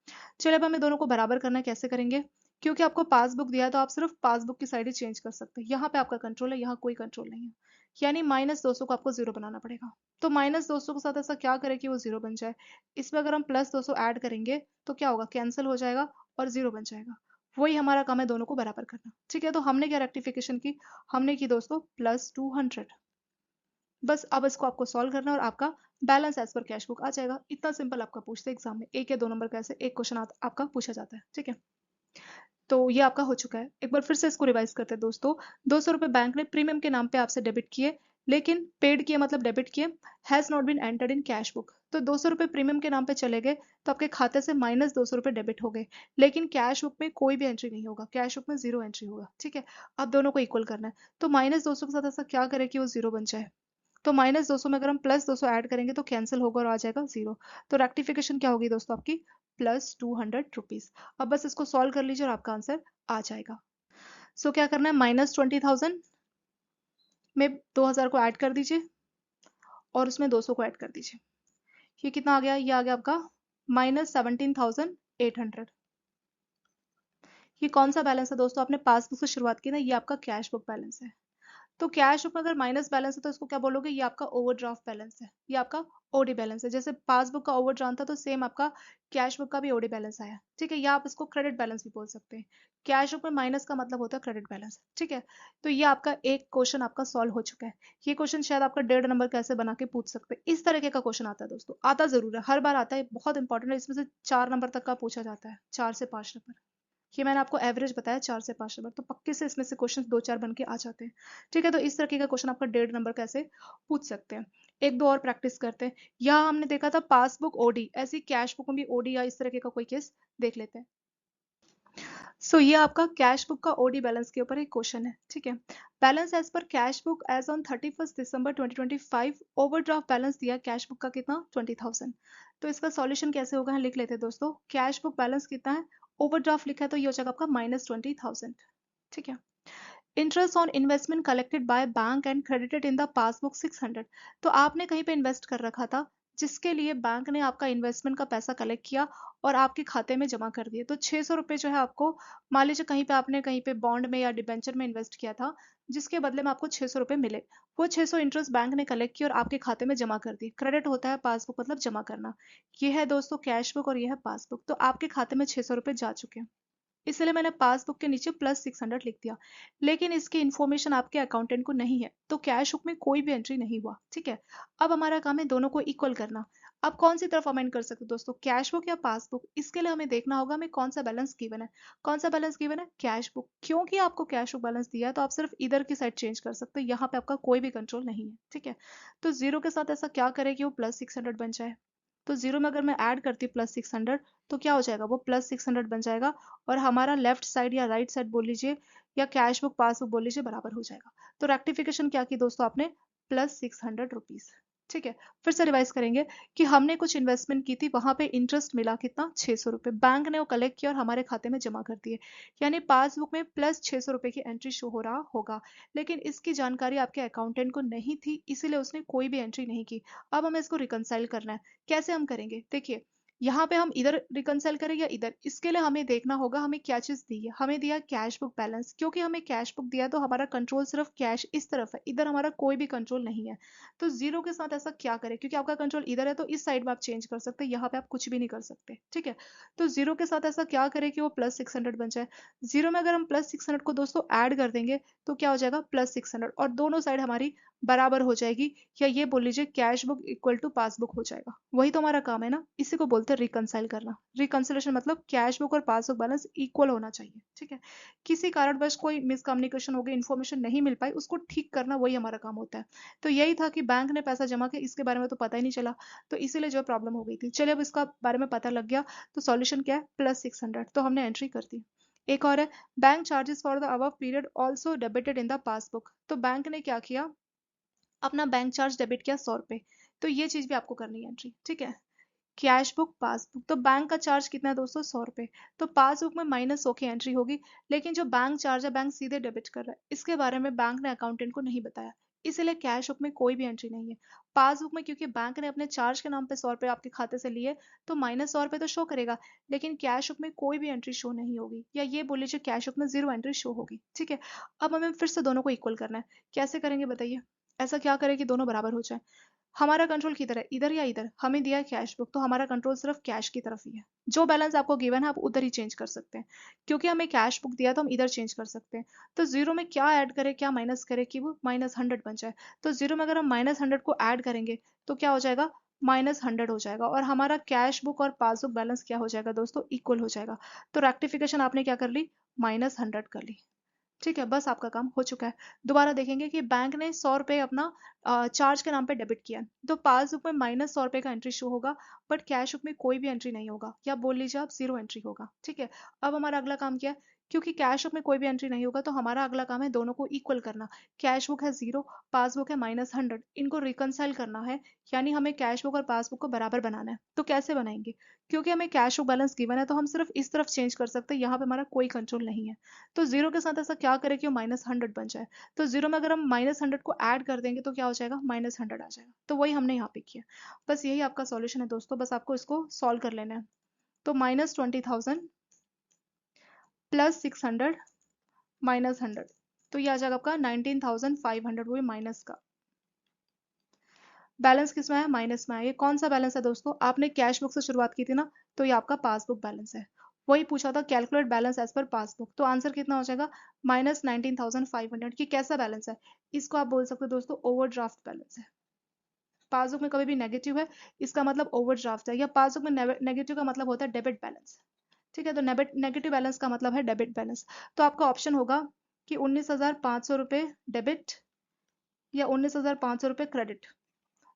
चलिए अब हमें दोनों को बराबर करना है। कैसे करेंगे? क्योंकि आपको पासबुक दिया है तो आप सिर्फ पासबुक की साइड ही चेंज कर सकते हैं। यहाँ पे आपका कंट्रोल है, यहाँ कोई कंट्रोल नहीं है। यानी -200 को आपको जीरो बनाना पड़ेगा। तो -200 के साथ ऐसा क्या करें कि वो जीरो बन जाए? इसमें अगर हम +200 ऐड करेंगे तो क्या होगा? कैंसिल हो जाएगा और जीरो बन जाएगा। वही हमारा काम है, दोनों को बराबर करना। ठीक है, तो हमने क्या रेक्टिफिकेशन की? हमने की दोस्तों +200। बस अब इसको आपको सॉल्व करना है और आपका balance as per cash book आ जाएगा। इतना सिंपल आपका पूछते हैं एग्जाम में। 1 या 2 नंबर का ऐसे एक क्वेश्चन आपका पूछा जाता है। ठीक है, तो ये आपका हो चुका है। एक बार फिर से इसको रिवाइज करते हैं दोस्तों। 200 रुपये बैंक ने प्रीमियम के नाम पे आपसे डेबिट किए, लेकिन पेड किए मतलब डेबिट किए, has not been entered in cash book. तो 200 रुपये प्रीमियम के नाम पे चले गए तो आपके खाते से -200 रुपये डेबिट हो गए, लेकिन कैश बुक में कोई भी एंट्री नहीं होगा। कैश बुक में जीरो एंट्री होगा। ठीक है, अब दोनों को इक्वल करना है। तो -200 के साथ ऐसा क्या करें कि वो जीरो बन जाए? तो -200 में अगर हम +200 ऐड करेंगे तो कैंसिल होगा और आ जाएगा जीरो। तो रेक्टिफिकेशन क्या होगी दोस्तों आपकी? +200 रुपीज। अब बस इसको सॉल्व कर लीजिए और आपका आंसर आ जाएगा। सो क्या करना है? -20,000 में 2000 को ऐड कर दीजिए और उसमें 200 को ऐड कर दीजिए। ये कितना आ गया? ये आ गया आपका -17,800। ये कौन सा बैलेंस है दोस्तों? आपने पासबुक से शुरुआत की ना, ये आपका कैश बुक बैलेंस है। तो कैश बुक में अगर माइनस बैलेंस है तो इसको क्या बोलोगे? ये आपका ओवरड्राफ्ट बैलेंस है, ये आपका ओडी बैलेंस है। जैसे पासबुक का ओवरड्राफ्ट था तो सेम आपका कैश बुक का भी ओडी बैलेंस आया। ठीक है, या आप इसको क्रेडिट बैलेंस भी बोल सकते हैं। कैश बुक में माइनस का मतलब होता है क्रेडिट बैलेंस। ठीक है, तो ये आपका एक क्वेश्चन आपका सॉल्व हो चुका है। ये क्वेश्चन शायद आपका 1.5 नंबर का ऐसे बना के पूछ सकते हैं। इस तरीके का क्वेश्चन आता है दोस्तों, आता जरूर है, हर बार आता है, बहुत इंपॉर्टेंट है। इसमें से 4 नंबर तक का पूछा जाता है, 4 से 5 नंबर। ये मैंने आपको एवरेज बताया 4 से 5 नंबर, तो पक्के से इसमें से क्वेश्चन 2-4 बन के आ जाते हैं। ठीक है, तो इस तरीके का क्वेश्चन आपका 1.5 नंबर कैसे पूछ सकते हैं। एक दो और प्रैक्टिस करते हैं। यहाँ हमने देखा था पासबुक ओडी, ऐसी कैश बुक में भी ओडी या इस तरीके का कोई केस देख लेते हैं। ये आपका कैश बुक का ओडी बैलेंस के ऊपर एक क्वेश्चन है। ठीक है, balance as per cash book as on 31 December 2025, overdraft balance दिया कैश बुक का कितना? 20,000। तो इसका सॉल्यूशन कैसे होगा? लिख लेते हैं दोस्तों। कैश बुक बैलेंस कितना है? ओवरड्राफ्ट लिखा है तो ये हो जाएगा आपका -20,000। ठीक है, interest on investment collected by bank and credited in the passbook 600। तो आपने कहीं पे इन्वेस्ट कर रखा था, जिसके लिए बैंक ने आपका इन्वेस्टमेंट का पैसा कलेक्ट किया और आपके खाते में जमा कर दिए। तो 600 रुपये जो है आपको, मान लीजिए कहीं पे आपने कहीं पे बॉन्ड में या डिबेंचर में इन्वेस्ट किया था, जिसके बदले में आपको 600 रुपये मिले। वो 600 इंटरेस्ट बैंक ने कलेक्ट किया और आपके खाते में जमा कर दी। क्रेडिट होता है पासबुक मतलब जमा करना। ये है दोस्तों कैश बुक और ये है पासबुक। तो आपके खाते में 600 रुपये जा चुके हैं, इसलिए मैंने पासबुक के नीचे +600 लिख दिया। लेकिन इसकी इन्फॉर्मेशन आपके अकाउंटेंट को नहीं है, तो कैश बुक में कोई भी एंट्री नहीं हुआ। ठीक है, अब हमारा काम है दोनों को इक्वल करना। अब कौन सी तरफ अमेंड कर सकते हो दोस्तों? कैश बुक या पासबुक? इसके लिए हमें देखना होगा हमें कौन सा बैलेंस गिवन है। कौन सा बैलेंस गिवन है? Cash book. क्योंकि आपको कैश बुक बैलेंस दिया है तो आप सिर्फ इधर की साइड चेंज कर सकते हो, यहाँ पे आपका कोई भी कंट्रोल नहीं है। ठीक है, तो जीरो के साथ ऐसा क्या करें कि वो +600 बन जाए? तो जीरो में अगर मैं ऐड करती हूँ +600 तो क्या हो जाएगा? वो +600 बन जाएगा और हमारा लेफ्ट साइड या राइट साइड बोल लीजिए या कैश बुक पासबुक बोल लीजिए, बराबर हो जाएगा। तो रेक्टिफिकेशन क्या की दोस्तों आपने? +600 रुपीज। ठीक है, फिर से रिवाइज करेंगे कि हमने कुछ इन्वेस्टमेंट की थी, वहां पे इंटरेस्ट मिला कितना? 600 रुपये। बैंक ने वो कलेक्ट किया और हमारे खाते में जमा कर दिए, यानी पासबुक में +600 रुपये की एंट्री शो हो रहा होगा। लेकिन इसकी जानकारी आपके अकाउंटेंट को नहीं थी, इसीलिए उसने कोई भी एंट्री नहीं की। अब हमें इसको रिकंसाइल करना है। कैसे हम करेंगे? देखिए, यहाँ पे हम इधर रिकंसाइल करें या इधर, इसके लिए हमें देखना होगा हमें क्या चीज दी है। हमें दिया कैश बुक बैलेंस। क्योंकि हमें कैश बुक दिया तो हमारा कंट्रोल सिर्फ कैश इस तरफ है, इधर हमारा कोई भी कंट्रोल नहीं है। तो जीरो के साथ ऐसा क्या करें? क्योंकि आपका कंट्रोल इधर है तो इस साइड में आप चेंज कर सकते हैं, यहाँ पे आप कुछ भी नहीं कर सकते। ठीक है, तो जीरो के साथ ऐसा क्या करें कि वो +600 बन जाए? जीरो में अगर हम +600 को दोस्तों ऐड कर देंगे तो क्या हो जाएगा? +600, और दोनों साइड हमारी बराबर हो जाएगी, या ये बोल लीजिए cash book equal to passbook हो जाएगा। वही तो हमारा काम है ना, इसी को बोलते हैं रिकंसाइल करना। रिकंसिलेशन मतलब कैश बुक और पासबुक बैलेंस इक्वल होना चाहिए। ठीक है, किसी कारणवश कोई मिसकम्युनिकेशन हो गई, इन्फॉर्मेशन नहीं मिल पाई, उसको ठीक करना वही हमारा काम होता है। तो यही था कि बैंक ने पैसा जमा किया, इसके बारे में तो पता ही नहीं चला, तो इसीलिए जो प्रॉब्लम हो गई थी। चलिए अब इसका बारे में पता लग गया, तो सॉल्यूशन क्या है? +600। तो हमने एंट्री कर दी। एक और है, bank charges for the above period also debited in the passbook. तो बैंक ने क्या किया? अपना बैंक चार्ज डेबिट किया 100 रुपये। तो ये चीज भी आपको करनी है एंट्री। ठीक है, कैश बुक, पासबुक, तो बैंक का चार्ज कितना है दोस्तों, 100 रुपये। तो पासबुक में माइनस 100 की एंट्री होगी, लेकिन जो बैंक चार्ज है बैंक सीधे डेबिट कर रहा है, इसके बारे में बैंक ने अकाउंटेंट को नहीं बताया, इसलिए कैश बुक में कोई भी एंट्री नहीं है। पासबुक में क्योंकि बैंक ने अपने चार्ज के नाम पे 100 रुपये आपके खाते से लिए, तो -100 रुपये तो शो करेगा, लेकिन कैश बुक में कोई भी एंट्री शो नहीं होगी, या ये बोल लीजिए कैश बुक में 0 एंट्री शो होगी। ठीक है, अब हमें फिर से दोनों को इक्वल करना है। कैसे करेंगे बताइए? ऐसा क्या करें कि दोनों बराबर हो जाए? हमारा कंट्रोल किधर है, इधर या इधर? हमें दिया है कैश बुक, तो हमारा कंट्रोल सिर्फ कैश की तरफ ही है। जो बैलेंस आपको गिवन है आप उधर ही चेंज कर सकते हैं, क्योंकि हमें कैश बुक दिया तो हम इधर चेंज कर सकते हैं। तो जीरो में क्या ऐड करें, क्या माइनस करें कि वो -100 बन जाए? तो जीरो में अगर हम -100 को ऐड करेंगे तो क्या हो जाएगा, -100 हो जाएगा, और हमारा कैश बुक और पासबुक बैलेंस क्या हो जाएगा दोस्तों, इक्वल हो जाएगा। तो रेक्टिफिकेशन आपने क्या कर ली, -100 कर ली। ठीक है, बस आपका काम हो चुका है। दोबारा देखेंगे कि बैंक ने 100 रुपये अपना चार्ज के नाम पे डेबिट किया, तो पासबुक में -100 रुपये का एंट्री शो होगा, बट कैश बुक में कोई भी एंट्री नहीं होगा, या बोल लीजिए आप 0 एंट्री होगा। ठीक है, अब हमारा अगला काम क्या है, क्योंकि कैश बुक में कोई भी एंट्री नहीं होगा, तो हमारा अगला काम है दोनों को इक्वल करना। कैश बुक है 0, पासबुक है -100, इनको रिकनसाइल करना है, यानी हमें कैश बुक और पासबुक को बराबर बनाना है। तो कैसे बनाएंगे? क्योंकि हमें कैश बुक बैलेंस गिवन है, तो हम सिर्फ इस तरफ चेंज कर सकते हैं, यहाँ पे हमारा कोई कंट्रोल नहीं है। तो जीरो के साथ ऐसा क्या करें कि वो -100 बन जाए? तो जीरो में अगर हम -100 को ऐड कर देंगे तो क्या हो जाएगा, -100 आ जाएगा। तो वही हमने यहाँ पे किया। बस यही आपका सॉल्यूशन है दोस्तों, बस आपको इसको सॉल्व कर लेना है। तो -20,000 प्लस 600 -100, तो ये आ जाएगा आपका 19,500, वो भी माइनस का। बैलेंस किस में है, माइनस में है। ये कौन सा बैलेंस है दोस्तों, आपने कैश बुक से शुरुआत की थी ना, तो ये आपका पासबुक बैलेंस है। वही पूछा था, calculate balance as per passbook, तो आंसर कितना हो जाएगा, -19,500। ये कैसा बैलेंस है, इसको आप बोल सकते हो दोस्तों ओवरड्राफ्ट बैलेंस है। पासबुक में कभी भी नेगेटिव है, इसका मतलब ओवरड्राफ्ट है, या पासबुक में नेगेटिव का मतलब होता है डेबिट बैलेंस। ठीक है, तो नेगेटिव बैलेंस का मतलब है डेबिट बैलेंस। तो आपका ऑप्शन होगा कि 19,500 रुपये डेबिट या 19,500 रुपये क्रेडिट।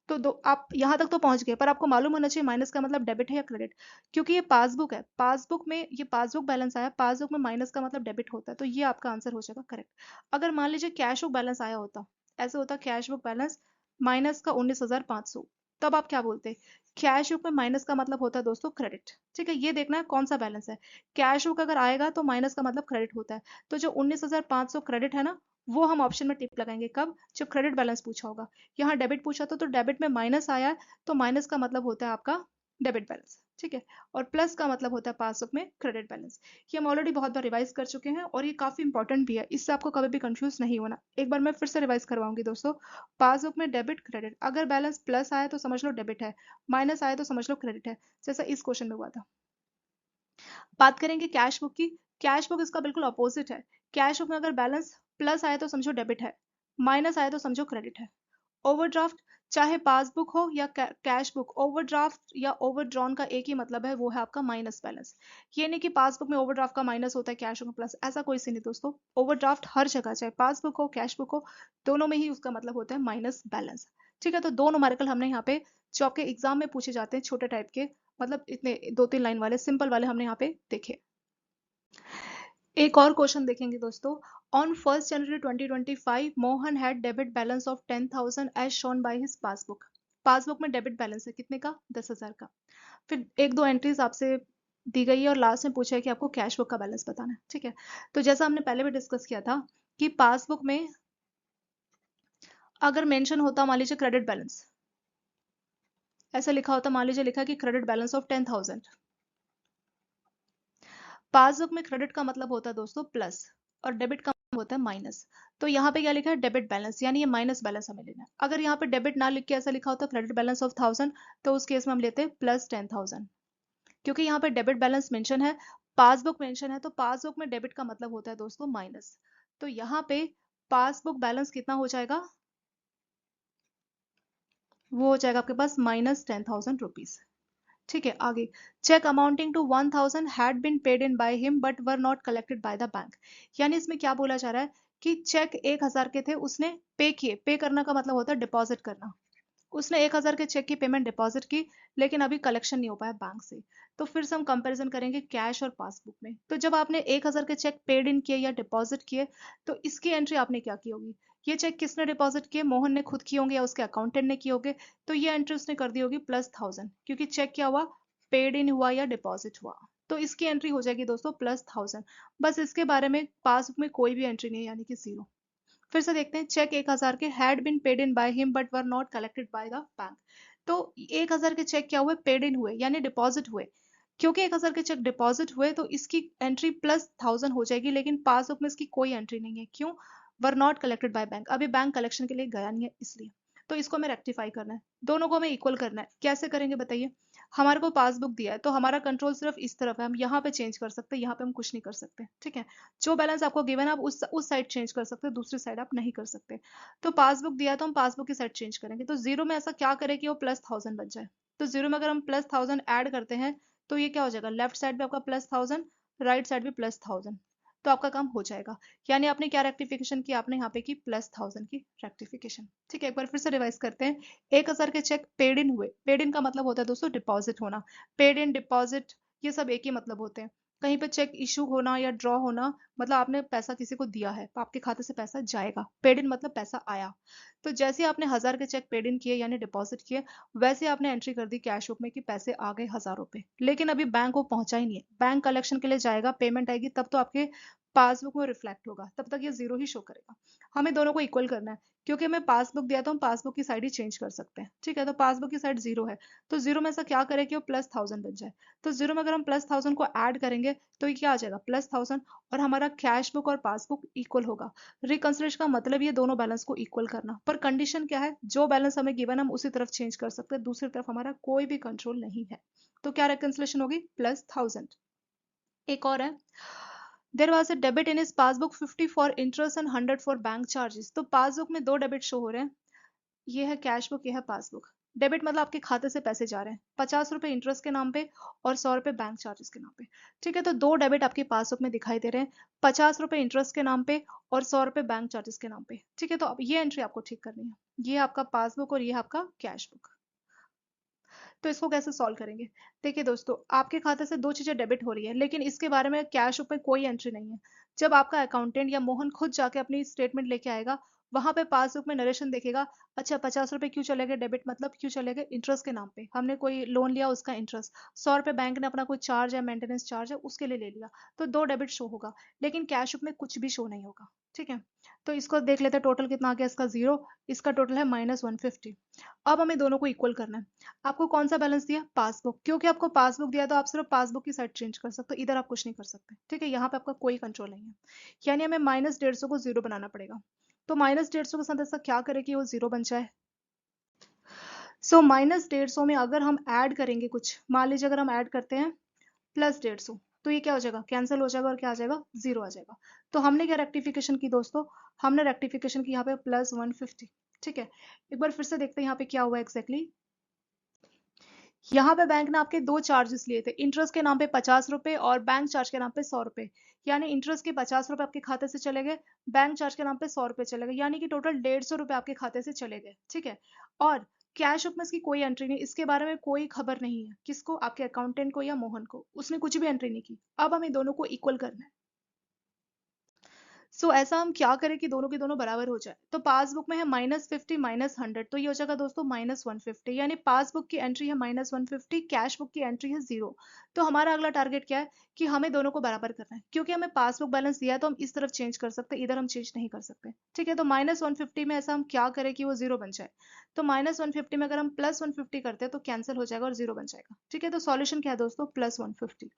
तो दो आप यहाँ तक तो पहुंच गए, पर आपको मालूम होना चाहिए माइनस का मतलब डेबिट है या क्रेडिट, क्योंकि ये पासबुक है, पासबुक में ये पासबुक बैलेंस आया, पासबुक में माइनस का मतलब डेबिट होता है, तो ये आपका आंसर हो जाएगा करेक्ट। अगर मान लीजिए कैश बुक बैलेंस आया होता, ऐसे होता कैश बुक बैलेंस माइनस का 19,500, तब आप क्या बोलते, कैश बुक में माइनस का मतलब होता है दोस्तों क्रेडिट। ठीक है, ये देखना है कौन सा बैलेंस है। कैश बुक अगर आएगा तो माइनस का मतलब क्रेडिट होता है, तो जो 19,500 क्रेडिट है ना, वो हम ऑप्शन में टिक लगाएंगे कब, जब क्रेडिट बैलेंस पूछा होगा। यहाँ डेबिट पूछा था, तो डेबिट में माइनस आया है, तो माइनस का मतलब होता है आपका डेबिट बैलेंस। ठीक है, और प्लस का मतलब होता है पासबुक में क्रेडिट बैलेंस। ये हम ऑलरेडी बहुत बार रिवाइज कर चुके हैं, और ये काफी इंपॉर्टेंट भी है, इससे आपको कभी भी कंफ्यूज नहीं होना। एक बार मैं फिर से रिवाइज करवाऊंगी दोस्तों। पासबुक में डेबिट क्रेडिट, अगर बैलेंस प्लस आया तो समझ लो डेबिट है, माइनस आया तो समझ लो क्रेडिट है, जैसा इस क्वेश्चन में हुआ था। बात करेंगे कैश बुक की। कैश बुक इसका बिल्कुल अपोजिट है। कैश बुक में अगर बैलेंस प्लस आए तो समझो डेबिट है, माइनस आए तो समझो क्रेडिट है। ओवरड्राफ्ट, चाहे पासबुक हो या कैश बुक, ओवरड्राफ्ट या ओवरड्रॉन का एक ही मतलब है, वो है आपका माइनस बैलेंस। ये नहीं कि पासबुक में ओवरड्राफ्ट का माइनस होता है, कैश बुक में प्लस, ऐसा कोई सी नहीं दोस्तों। ओवरड्राफ्ट हर जगह, चाहे पासबुक हो कैश बुक हो, दोनों में ही उसका मतलब होता है माइनस बैलेंस। ठीक है, तो दो न्यूमेरिकल हमने यहाँ पे जो आपके एग्जाम में पूछे जाते हैं छोटे टाइप के, मतलब इतने 2-3 लाइन वाले सिंपल वाले हमने यहाँ पे देखे। एक और क्वेश्चन देखेंगे दोस्तों। On 1 January 2025 Mohan had debit balance of 10,000 as shown by his passbook. Passbook में डेबिट बैलेंस है कितने का, 10,000 का। फिर एक दो एंट्रीज आपसे दी गई है, और लास्ट में पूछा है कि आपको कैश बुक का बैलेंस बताना है। ठीक है, तो जैसा हमने पहले भी डिस्कस किया था कि पासबुक में अगर मेंशन होता, मान लीजिए क्रेडिट बैलेंस ऐसा लिखा होता, मान लीजिए लिखा कि क्रेडिट बैलेंस ऑफ 10,000, पासबुक में क्रेडिट का मतलब होता है दोस्तों प्लस, और डेबिट का मतलब होता है माइनस। तो यहाँ पे क्या लिखा है, डेबिट बैलेंस, यानी ये माइनस बैलेंस हमें लेना है। अगर यहाँ पे डेबिट ना लिख के ऐसा लिखा होता क्रेडिट बैलेंस ऑफ 1,000, तो उस केस में हम लेते हैं प्लस 10,000। क्योंकि यहाँ पे डेबिट बैलेंस मेंशन है, पासबुक मेंशन है, तो पासबुक में डेबिट का मतलब होता है दोस्तों माइनस। तो यहाँ पे पासबुक बैलेंस कितना हो जाएगा, वो हो जाएगा आपके पास -10,000 रुपीज। ठीक है, आगे। Cheque amounting to 1,000 had been paid in by him but were not collected by the bank. यानी इसमें क्या बोला जा रहा है कि चेक 1,000 के थे, उसने पे किए, पे करना का मतलब होता है डिपॉजिट करना। उसने 1,000 के चेक की पेमेंट डिपॉजिट की, लेकिन अभी कलेक्शन नहीं हो पाया बैंक से। तो फिर से हम कंपैरिजन करेंगे कैश और पासबुक में। तो जब आपने 1,000 के चेक पेड इन किए या डिपॉजिट किए, तो इसकी एंट्री आपने क्या की होगी, ये चेक किसने डिपॉजिट किए, मोहन ने खुद किए होंगे या उसके अकाउंटेंट ने किए होंगे, तो ये एंट्री उसने कर दी होगी +1000, क्योंकि चेक क्या हुआ, पेड इन हुआ या डिपॉजिट हुआ, तो इसकी एंट्री हो जाएगी दोस्तों +1000। बस इसके बारे में पासबुक में कोई भी एंट्री नहीं है, यानी कि 0। फिर से देखते हैं, चेक 1000 के had been paid in by him but were not collected by the bank. तो 1000 के चेक क्या हुए, पेड इन हुए यानी डिपॉजिट हुए। क्योंकि 1000 के चेक डिपॉजिट हुए तो इसकी एंट्री +1000 हो जाएगी, लेकिन पासबुक में इसकी कोई एंट्री नहीं है। क्यों, वर नॉट कलेक्टेड बाय बैंक, अभी बैंक कलेक्शन के लिए गया नहीं है इसलिए। तो इसको हमें रेक्टिफाई करना है, दोनों को हमें इक्वल करना है। कैसे करेंगे बताइए, हमारे को पासबुक दिया है तो हमारा कंट्रोल सिर्फ इस तरफ है, हम यहाँ पे चेंज कर सकते हैं, यहाँ पे हम कुछ नहीं कर सकते, ठीक है। जो बैलेंस आपको गिवन है आप उस साइड चेंज कर सकते हैं, दूसरी साइड आप नहीं कर सकते। तो पासबुक दिया है तो हम पासबुक की साइड चेंज करेंगे, तो जीरो में ऐसा क्या करें कि वो +1000 बन जाए। तो जीरो में अगर हम +1000 ऐड करते हैं तो ये क्या हो जाएगा, लेफ्ट साइड भी आपका +1000, राइट साइड भी +1000, तो आपका काम हो जाएगा। यानी आपने क्या रेक्टिफिकेशन की, आपने यहाँ पे की +1000 की रेक्टिफिकेशन, ठीक है। एक बार फिर से रिवाइज करते हैं, 1000 के चेक पेड इन हुए, पेड इन का मतलब होता है दोस्तों डिपॉजिट होना, पेड इन, डिपॉजिट, ये सब एक ही मतलब होते हैं। कहीं पे चेक इशू होना या ड्रॉ होना मतलब आपने पैसा किसी को दिया है तो आपके खाते से पैसा जाएगा, पेड इन मतलब पैसा आया। तो जैसे आपने 1000 के चेक पेड इन किए यानी डिपॉजिट किए, वैसे आपने एंट्री कर दी कैश बुक में कि पैसे आ गए 1000 रुपए, लेकिन अभी बैंक को पहुंचा ही नहीं है, बैंक कलेक्शन के लिए जाएगा, पेमेंट आएगी तब तो आपके पासबुक में रिफ्लेक्ट होगा, तब तक ये जीरो ही शो करेगा। हमें दोनों को इक्वल करना है, क्योंकि हमें पासबुक दिया तो हम पासबुक की साइड ही चेंज कर सकते हैं, ठीक है। तो पासबुक की साइड जीरो है, तो जीरो में ऐसा क्या करें कि वो +1000 बन जाए। तो जीरो में अगर हम +1000 को ऐड करेंगे तो ये क्या आ जाएगा +1000, और हमारा कैश बुक और पासबुक इक्वल होगा। रिकंसिलिएशन का मतलब ये दोनों बैलेंस को इक्वल करना, पर कंडीशन क्या है, जो बैलेंस हमें गिवन हम उसी तरफ चेंज कर सकते हैं, दूसरी तरफ हमारा कोई भी कंट्रोल नहीं है। तो क्या रिकंसिलिएशन होगी, +1000। एक और है, there was a debit in his passbook 50 for interest and 100 for bank charges. तो पासबुक में दो डेबिट शो हो रहे हैं, ये है कैश बुक, ये है पासबुक। डेबिट मतलब आपके खाते से पैसे जा रहे हैं, 50 रुपए इंटरेस्ट के नाम पे और 100 रुपए बैंक चार्जेस के नाम पे, ठीक है। तो दो डेबिट आपके पासबुक में दिखाई दे रहे हैं, 50 रुपए इंटरेस्ट के नाम पे और 100 रुपए बैंक चार्जेस के नाम पे, ठीक है। तो अब ये एंट्री आपको ठीक करनी है, ये आपका पासबुक और ये आपका कैश बुक। तो इसको कैसे सॉल्व करेंगे, देखिए दोस्तों, आपके खाते से दो चीजें डेबिट हो रही है, लेकिन इसके बारे में कैश बुक में कोई एंट्री नहीं है। जब आपका अकाउंटेंट या मोहन खुद जाके अपनी स्टेटमेंट लेके आएगा, वहां पे पासबुक में नरेशन देखेगा, अच्छा 50 रुपए क्यों चले गए डेबिट, मतलब क्यों चले गए, इंटरेस्ट के नाम पे हमने कोई लोन लिया उसका इंटरेस्ट, 100 रुपए बैंक ने अपना कोई चार्ज है, मेंटेनेंस चार्ज है, उसके लिए ले लिया, तो दो डेबिट शो होगा, लेकिन कैश बुक में कुछ भी शो नहीं होगा, ठीक है। तो इसको देख लेते हैं, टोटल कितना आ गया इसका जीरो, इसका टोटल है -150। अब हमें दोनों को इक्वल करना है। आपको कौन सा बैलेंस दिया, पासबुक, क्योंकि आपको पासबुक दिया तो आप सिर्फ पासबुक की साइड चेंज कर सकते हो, इधर आप कुछ नहीं कर सकते, ठीक है। यहाँ पे आपका कोई कंट्रोल नहीं है, यानी हमें -150 को जीरो बनाना पड़ेगा। तो -150 के साथ ऐसा क्या करें कि वो जीरो बन जाए। सो -150 में अगर हम ऐड करेंगे कुछ, मान लीजिए अगर हम ऐड करते हैं +150, तो ये क्या हो जाएगा, कैंसिल हो जाएगा और क्या आ जाएगा, जीरो आ जाएगा। तो हमने क्या रेक्टिफिकेशन की दोस्तों, हमने रेक्टिफिकेशन की यहाँ पे +150, ठीक है। एक बार फिर से देखते हैं यहाँ पे क्या हुआ एग्जैक्टली। यहाँ पे बैंक ने आपके दो चार्जेस लिए थे, इंटरेस्ट के नाम पे 50 रुपए और बैंक चार्ज के नाम पे 100 रुपए, यानी इंटरेस्ट के 50 रुपए आपके खाते से चले गए, बैंक चार्ज के नाम पे 100 रुपए चले गए, यानी कि टोटल 150 रुपए आपके खाते से चले गए, ठीक है। और कैश बुक में इसकी कोई एंट्री नहीं, इसके बारे में कोई खबर नहीं है, किसको, आपके अकाउंटेंट को या मोहन को, उसने कुछ भी एंट्री नहीं की। अब हमें दोनों को इक्वल करना है। ऐसा हम क्या करें कि दोनों के दोनों बराबर हो जाए। तो पासबुक में है -50 -100, तो ये हो जाएगा दोस्तों -150, यानी पासबुक की एंट्री है -150, कैश बुक की एंट्री है 0। तो हमारा अगला टारगेट क्या है कि हमें दोनों को बराबर करना है, क्योंकि हमें पासबुक बैलेंस दिया है तो हम इस तरफ चेंज कर सकते हैं, इधर हम चेंज नहीं कर सकते, ठीक है। तो -150 में ऐसा हम क्या करें कि वो 0 बन जाए। तो -150 में अगर हम +150 करते हैं तो कैंसिल हो जाएगा और 0 बन जाएगा, ठीक है। तो सॉल्यूशन क्या है दोस्तों, +150।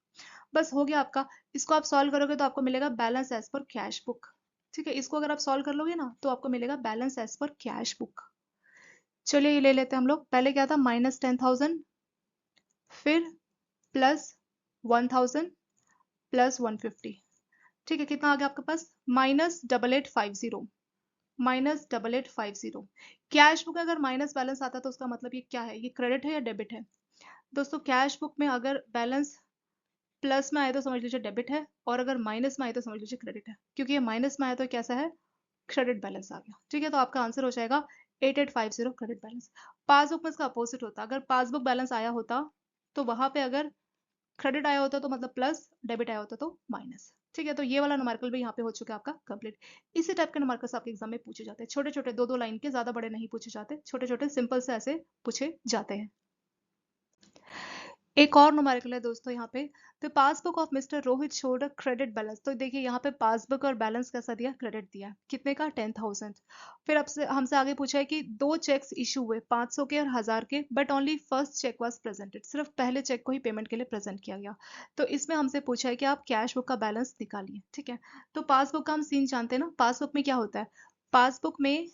बस हो गया आपका। इसको आप सॉल्व करोगे तो आपको मिलेगा balance as per cash book, ठीक है। इसको अगर आप सॉल्व कर लोगे ना तो आपको मिलेगा balance as per cash book. चलिए ये ले लेते हैं हम लोग, पहले क्या था, -10,000, फिर +1000 +150, ठीक है। कितना आ गया आपके पास, -8850, -8850। कैश बुक में अगर माइनस बैलेंस आता है तो उसका मतलब ये क्या है, ये क्रेडिट है या डेबिट है। दोस्तों कैश बुक में अगर बैलेंस प्लस में आए तो समझ लीजिए डेबिट है, और अगर माइनस में आए तो समझ लीजिए क्रेडिट है, क्योंकि ये माइनस में आया तो कैसा है, क्रेडिट बैलेंस आ गया, ठीक है। तो आपका आंसर हो जाएगा 8850 क्रेडिट बैलेंस। पासबुक में इसका अपोजिट होता, अगर पासबुक बैलेंस आया होता तो वहां पे अगर क्रेडिट आया होता तो मतलब प्लस, डेबिट आया होता तो माइनस। ठीक है, तो ये वाला न्यूमेरिकल भी यहाँ पे हो चुका है आपका कंप्लीट। इसी टाइप के न्यूमेरिकल्स आपके एग्जाम में पूछे जाते हैं, छोटे छोटे 2-2 लाइन के, ज्यादा बड़े नहीं पूछे जाते, छोटे छोटे सिंपल से ऐसे पूछे जाते हैं। एक और न्यूमेरिकल है दोस्तों यहाँ पे, the passbook of mister Rohit showed a credit balance. तो देखिए यहाँ पे पासबुक और बैलेंस कैसा दिया, क्रेडिट दिया, कितने का, 10,000। फिर आपसे हमसे आगे पूछा है कि 2 चेक्स इशू हुए, 500 के और 1000 के, but only first cheque was presented, सिर्फ पहले चेक को ही पेमेंट के लिए प्रेजेंट किया गया। तो इसमें हमसे पूछा है कि आप कैश बुक का बैलेंस निकालिए। ठीक है, तो पासबुक का हम सीन जानते हैं ना, पासबुक में क्या होता है, पासबुक में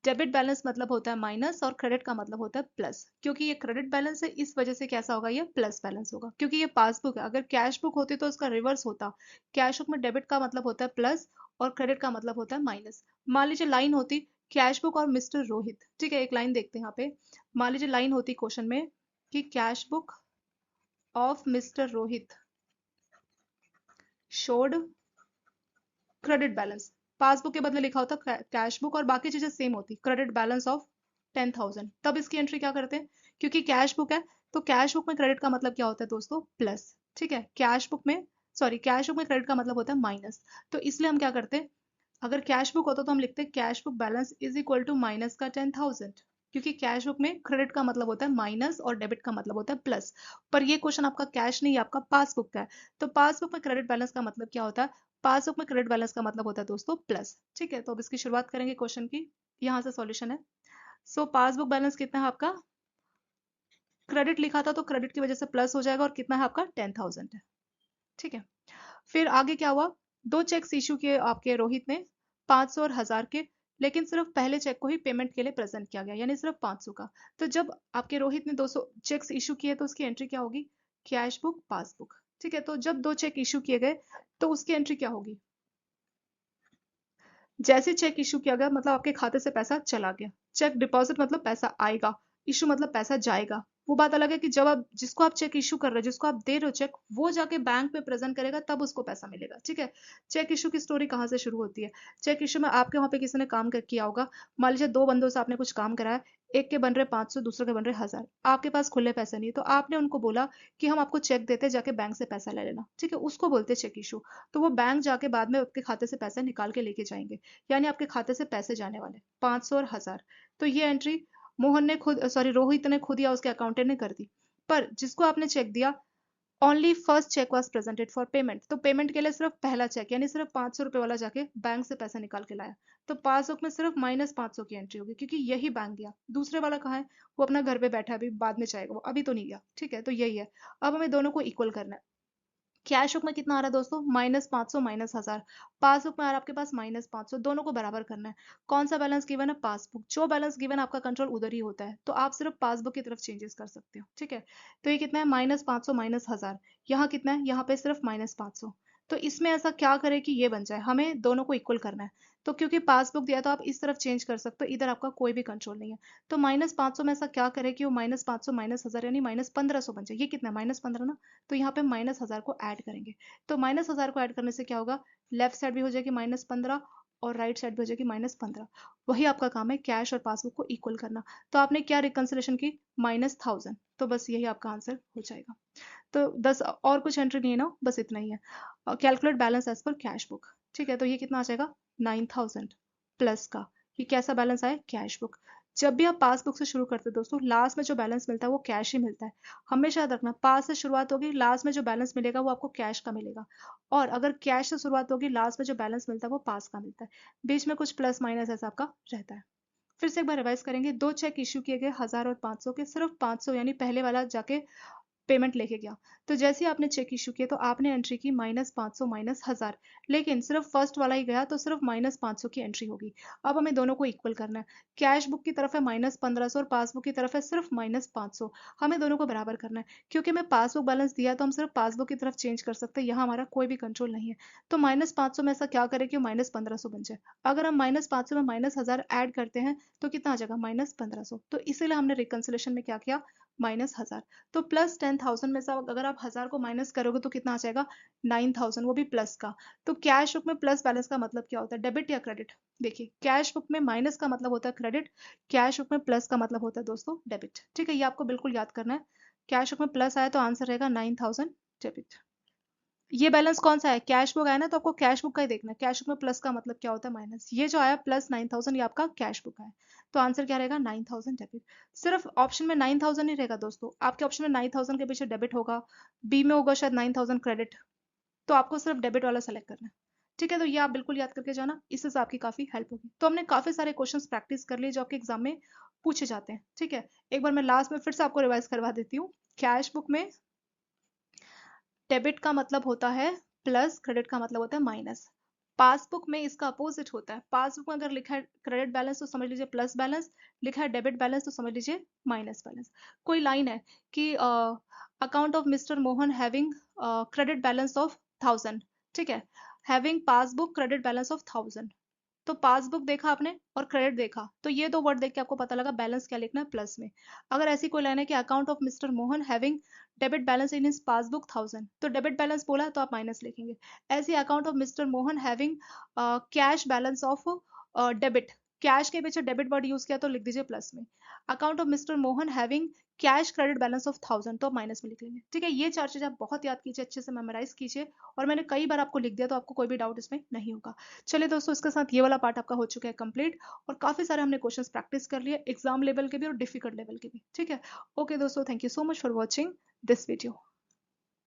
डेबिट बैलेंस मतलब होता है माइनस और क्रेडिट का मतलब होता है प्लस। क्योंकि ये क्रेडिट बैलेंस है इस वजह से कैसा होगा, ये प्लस बैलेंस होगा, क्योंकि ये पासबुक है। अगर कैश बुक होती तो उसका रिवर्स होता, कैश बुक में डेबिट का मतलब होता है प्लस और क्रेडिट का मतलब होता है माइनस। मान लीजिए लाइन होती कैश बुक और मिस्टर रोहित, ठीक है, एक लाइन देखते हैं यहाँ पे। मान लीजिए लाइन होती क्वेश्चन में कि cash book of mister Rohit showed credit balance, passbook के बदले लिखा होता कैश बुक और बाकी चीजें सेम होती, क्रेडिट बैलेंस ऑफ 10,000। तब इसकी एंट्री क्या करते हैं, क्योंकि कैश बुक है तो कैश बुक में क्रेडिट का मतलब क्या होता है दोस्तों, प्लस। ठीक है, कैश बुक में, सॉरी, कैश बुक में क्रेडिट का मतलब होता है माइनस। तो इसलिए हम क्या करते हैं, अगर कैश बुक होता तो हम लिखते cash book balance is equal to minus का 10,000, क्योंकि कैश बुक में क्रेडिट का मतलब होता है माइनस और डेबिट का मतलब होता है प्लस। पर ये क्वेश्चन आपका कैश नहीं, आपका पासबुक का है। तो पासबुक में क्रेडिट बैलेंस का मतलब क्या होता है, पासबुक में क्रेडिट बैलेंस का मतलब होता है दोस्तों प्लस। ठीक है, तो अब इसकी शुरुआत करेंगे क्वेश्चन की, यहाँ से सॉल्यूशन है। सो पासबुक बैलेंस कितना है आपका, क्रेडिट लिखा था तो क्रेडिट की वजह से प्लस हो जाएगा, और कितना है आपका, 10,000 है। ठीक है, फिर आगे क्या हुआ, 2 चेक्स इशू किए आपके रोहित ने, 500 और 1000 के, लेकिन सिर्फ पहले चेक को ही पेमेंट के लिए प्रेजेंट किया गया, यानी सिर्फ 500 का। तो जब आपके रोहित ने 200 चेक्स इशू किए तो उसकी एंट्री क्या होगी, कैश बुक पासबुक। ठीक है, तो जब 2 चेक इशू किए गए तो उसकी एंट्री क्या होगी, जैसे चेक इशू किया गया मतलब आपके खाते से पैसा चला गया, चेक डिपॉजिट मतलब पैसा आएगा, इशू मतलब पैसा जाएगा। वो बात अलग है कि जब आप, जिसको आप चेक इशू कर रहे हो, जिसको आप दे रहे हो चेक, वो जाके बैंक में प्रेजेंट करेगा तब उसको पैसा मिलेगा। ठीक है, चेक इशू की स्टोरी कहाँ से शुरू होती है, चेक इशू में आपके वहां पे किसी ने काम किया होगा। मान लीजिए 2 बंदों से आपने कुछ काम कराया, एक के बन रहे 500, दूसरे के बन रहे 1000, आपके पास खुले पैसे नहीं, तो आपने उनको बोला कि हम आपको चेक देते हैं, जाके बैंक से पैसा ले लेना। ठीक है, उसको बोलते हैं चेक इशू। तो वो बैंक जाके बाद में आपके खाते से पैसा निकाल के लेके जाएंगे, यानी आपके खाते से पैसे जाने वाले 500 और 1000। तो ये एंट्री मोहन ने खुद, सॉरी, रोहित ने खुद या उसके अकाउंटेंट ने कर दी। पर जिसको आपने चेक दिया, only first cheque was presented for payment, तो पेमेंट के लिए सिर्फ पहला चेक, यानी सिर्फ 500 रुपए वाला जाके बैंक से पैसा निकाल के लाया। तो पासबुक में सिर्फ माइनस 500 की एंट्री होगी, क्योंकि यही बैंक गया। दूसरे वाला कहाँ है, वो अपना घर पे बैठा है, अभी बाद में जाएगा, वो अभी तो नहीं गया। ठीक है, तो यही है। अब हमें दोनों को इक्वल करना है। कैश बुक में कितना आ रहा है दोस्तों, -500 -1000, पासबुक में आ रहा है आपके पास -500, दोनों को बराबर करना है। कौन सा बैलेंस गिवन है, पासबुक। जो बैलेंस गिवन आपका कंट्रोल उधर ही होता है, तो आप सिर्फ पासबुक की तरफ चेंजेस कर सकते हो। ठीक है, तो ये कितना है, -500 -1000, यहाँ कितना है, यहाँ पे सिर्फ -500। तो इसमें ऐसा क्या करें कि ये बन जाए, हमें दोनों को इक्वल करना है। तो क्योंकि पासबुक दिया तो आप इस तरफ चेंज कर सकते हो, इधर आपका कोई भी कंट्रोल नहीं है। तो -500 में ऐसा क्या करें कि वो -500 -1000 यानी -1500 बन जाए। ये कितना है, -15 ना, तो यहाँ पे -1000 को ऐड करेंगे। तो -1000 को ऐड करने से क्या होगा, लेफ्ट साइड भी हो जाएगी -15 और राइट साइड भी हो जाएगी -15। वही आपका काम है, कैश और पासबुक को इक्वल करना। तो आपने क्या रिकंसिलेशन की, -1000, तो बस यही आपका आंसर हो जाएगा। तो 10 और कुछ एंट्री नहीं है ना, बस इतना ही है। Calculate balance as per cash book. ठीक है, तो ये कितना आ जाएगा, 9000 प्लस का, ये कैसा बैलेंस आया, कैश बुक। जब भी आप पासबुक से शुरू करते हो दोस्तों, लास्ट में जो बैलेंस मिलता है वो कैश ही मिलता है। हमेशा याद रखना, पास से शुरुआत होगी, लास्ट में जो बैलेंस मिलेगा वो आपको कैश का मिलेगा। और अगर कैश से शुरुआत होगी, लास्ट में जो बैलेंस मिलता है वो पास का मिलता है। बीच में कुछ प्लस माइनस ऐसा आपका रहता है। फिर से एक बार रिवाइज करेंगे, 2 चेक इश्यू किए गए 1000 और 500 के, सिर्फ 500 यानी पहले वाला जाके पेमेंट लेके गया। तो जैसे ही आपने चेक इशू किया तो आपने एंट्री की -500 -1000, लेकिन सिर्फ फर्स्ट वाला ही गया तो सिर्फ -500 की एंट्री होगी। अब हमें दोनों को इक्वल करना है। कैश बुक की तरफ है -1500 और पासबुक की तरफ है सिर्फ -500। हमें दोनों को बराबर करना है। क्योंकि मैं पासबुक बैलेंस दिया तो हम सिर्फ पासबुक की तरफ चेंज कर सकते हैं, यहाँ हमारा कोई भी कंट्रोल नहीं है। तो -500 में ऐसा क्या करें कि -1500 बन जाए। अगर हम -500 में -1000 ऐड करते हैं तो कितना आ जाएगा, -1500। तो इसीलिए हमने रिकंसिलेशन में क्या किया, -1000। तो प्लस 10,000 में से अगर आप 1000 को माइनस करोगे तो कितना आ जाएगा, 9000, वो भी प्लस का। तो कैश बुक में प्लस बैलेंस का मतलब क्या होता है, डेबिट या क्रेडिट। देखिए, कैश बुक में माइनस का मतलब होता है क्रेडिट, कैश बुक में प्लस का मतलब होता है दोस्तों डेबिट। ठीक है, ये आपको बिल्कुल याद करना है। कैश बुक में प्लस आया तो आंसर रहेगा 9000 डेबिट। ये बैलेंस कौन सा है, कैश बुक आया ना, तो आपको कैश बुक का ही देखना है। कैश बुक में प्लस का मतलब क्या होता है, माइनस। ये जो आया प्लस 9000, ये आपका कैश बुक है, तो आंसर क्या रहेगा, 9000 डेबिट। सिर्फ ऑप्शन में 9000 ही रहेगा दोस्तों, आपके ऑप्शन में 9000 के पीछे डेबिट होगा, बी में होगा शायद 9000 क्रेडिट, तो आपको सिर्फ डेबिट वाला सेलेक्ट करना है। ठीक है, तो ये आप बिल्कुल याद करके जाना, इससे आपकी काफी हेल्प होगी। तो हमने काफी सारे क्वेश्चंस प्रैक्टिस कर लिए जो आपके एग्जाम में पूछे जाते हैं। ठीक है, एक बार मैं लास्ट में फिर से आपको रिवाइज करवा देती हूँ। कैश बुक में डेबिट का मतलब होता है प्लस, क्रेडिट का मतलब होता है माइनस। पासबुक में इसका अपोजिट होता है, पासबुक में अगर लिखा है क्रेडिट बैलेंस तो समझ लीजिए प्लस बैलेंस, लिखा है डेबिट बैलेंस तो समझ लीजिए माइनस बैलेंस। कोई लाइन है कि account of mister Mohan having credit balance of 1000, ठीक है, having passbook credit balance of 1000, तो पासबुक देखा आपने और क्रेडिट देखा, तो ये दो वर्ड देख के आपको पता लगा बैलेंस क्या लिखना है, प्लस में। अगर ऐसी कोई लाइन है कि account of mister Mohan having debit balance in his passbook 1000, तो डेबिट बैलेंस बोला है तो आप माइनस लिखेंगे। ऐसे account of mister Mohan having cash balance of debit, cash के पीछे डेबिट वर्ड यूज किया तो लिख दीजिए प्लस में। Account of mister Mohan having cash credit balance of 1000, तो आप माइनस में लिख लेंगे। ठीक है, ये चार चीजें आप बहुत याद कीजिए, अच्छे से मेमोराइज कीजिए, और मैंने कई बार आपको लिख दिया तो आपको कोई भी डाउट इसमें नहीं होगा। चलिए दोस्तों, इसके साथ ये वाला पार्ट आपका हो चुका है कंप्लीट, और काफी सारे हमने क्वेश्चंस प्रैक्टिस कर लिए, एग्जाम लेवल के भी और डिफिकल्ट लेवल के भी। ठीक है, ओके दोस्तों, thank you so much for watching this video.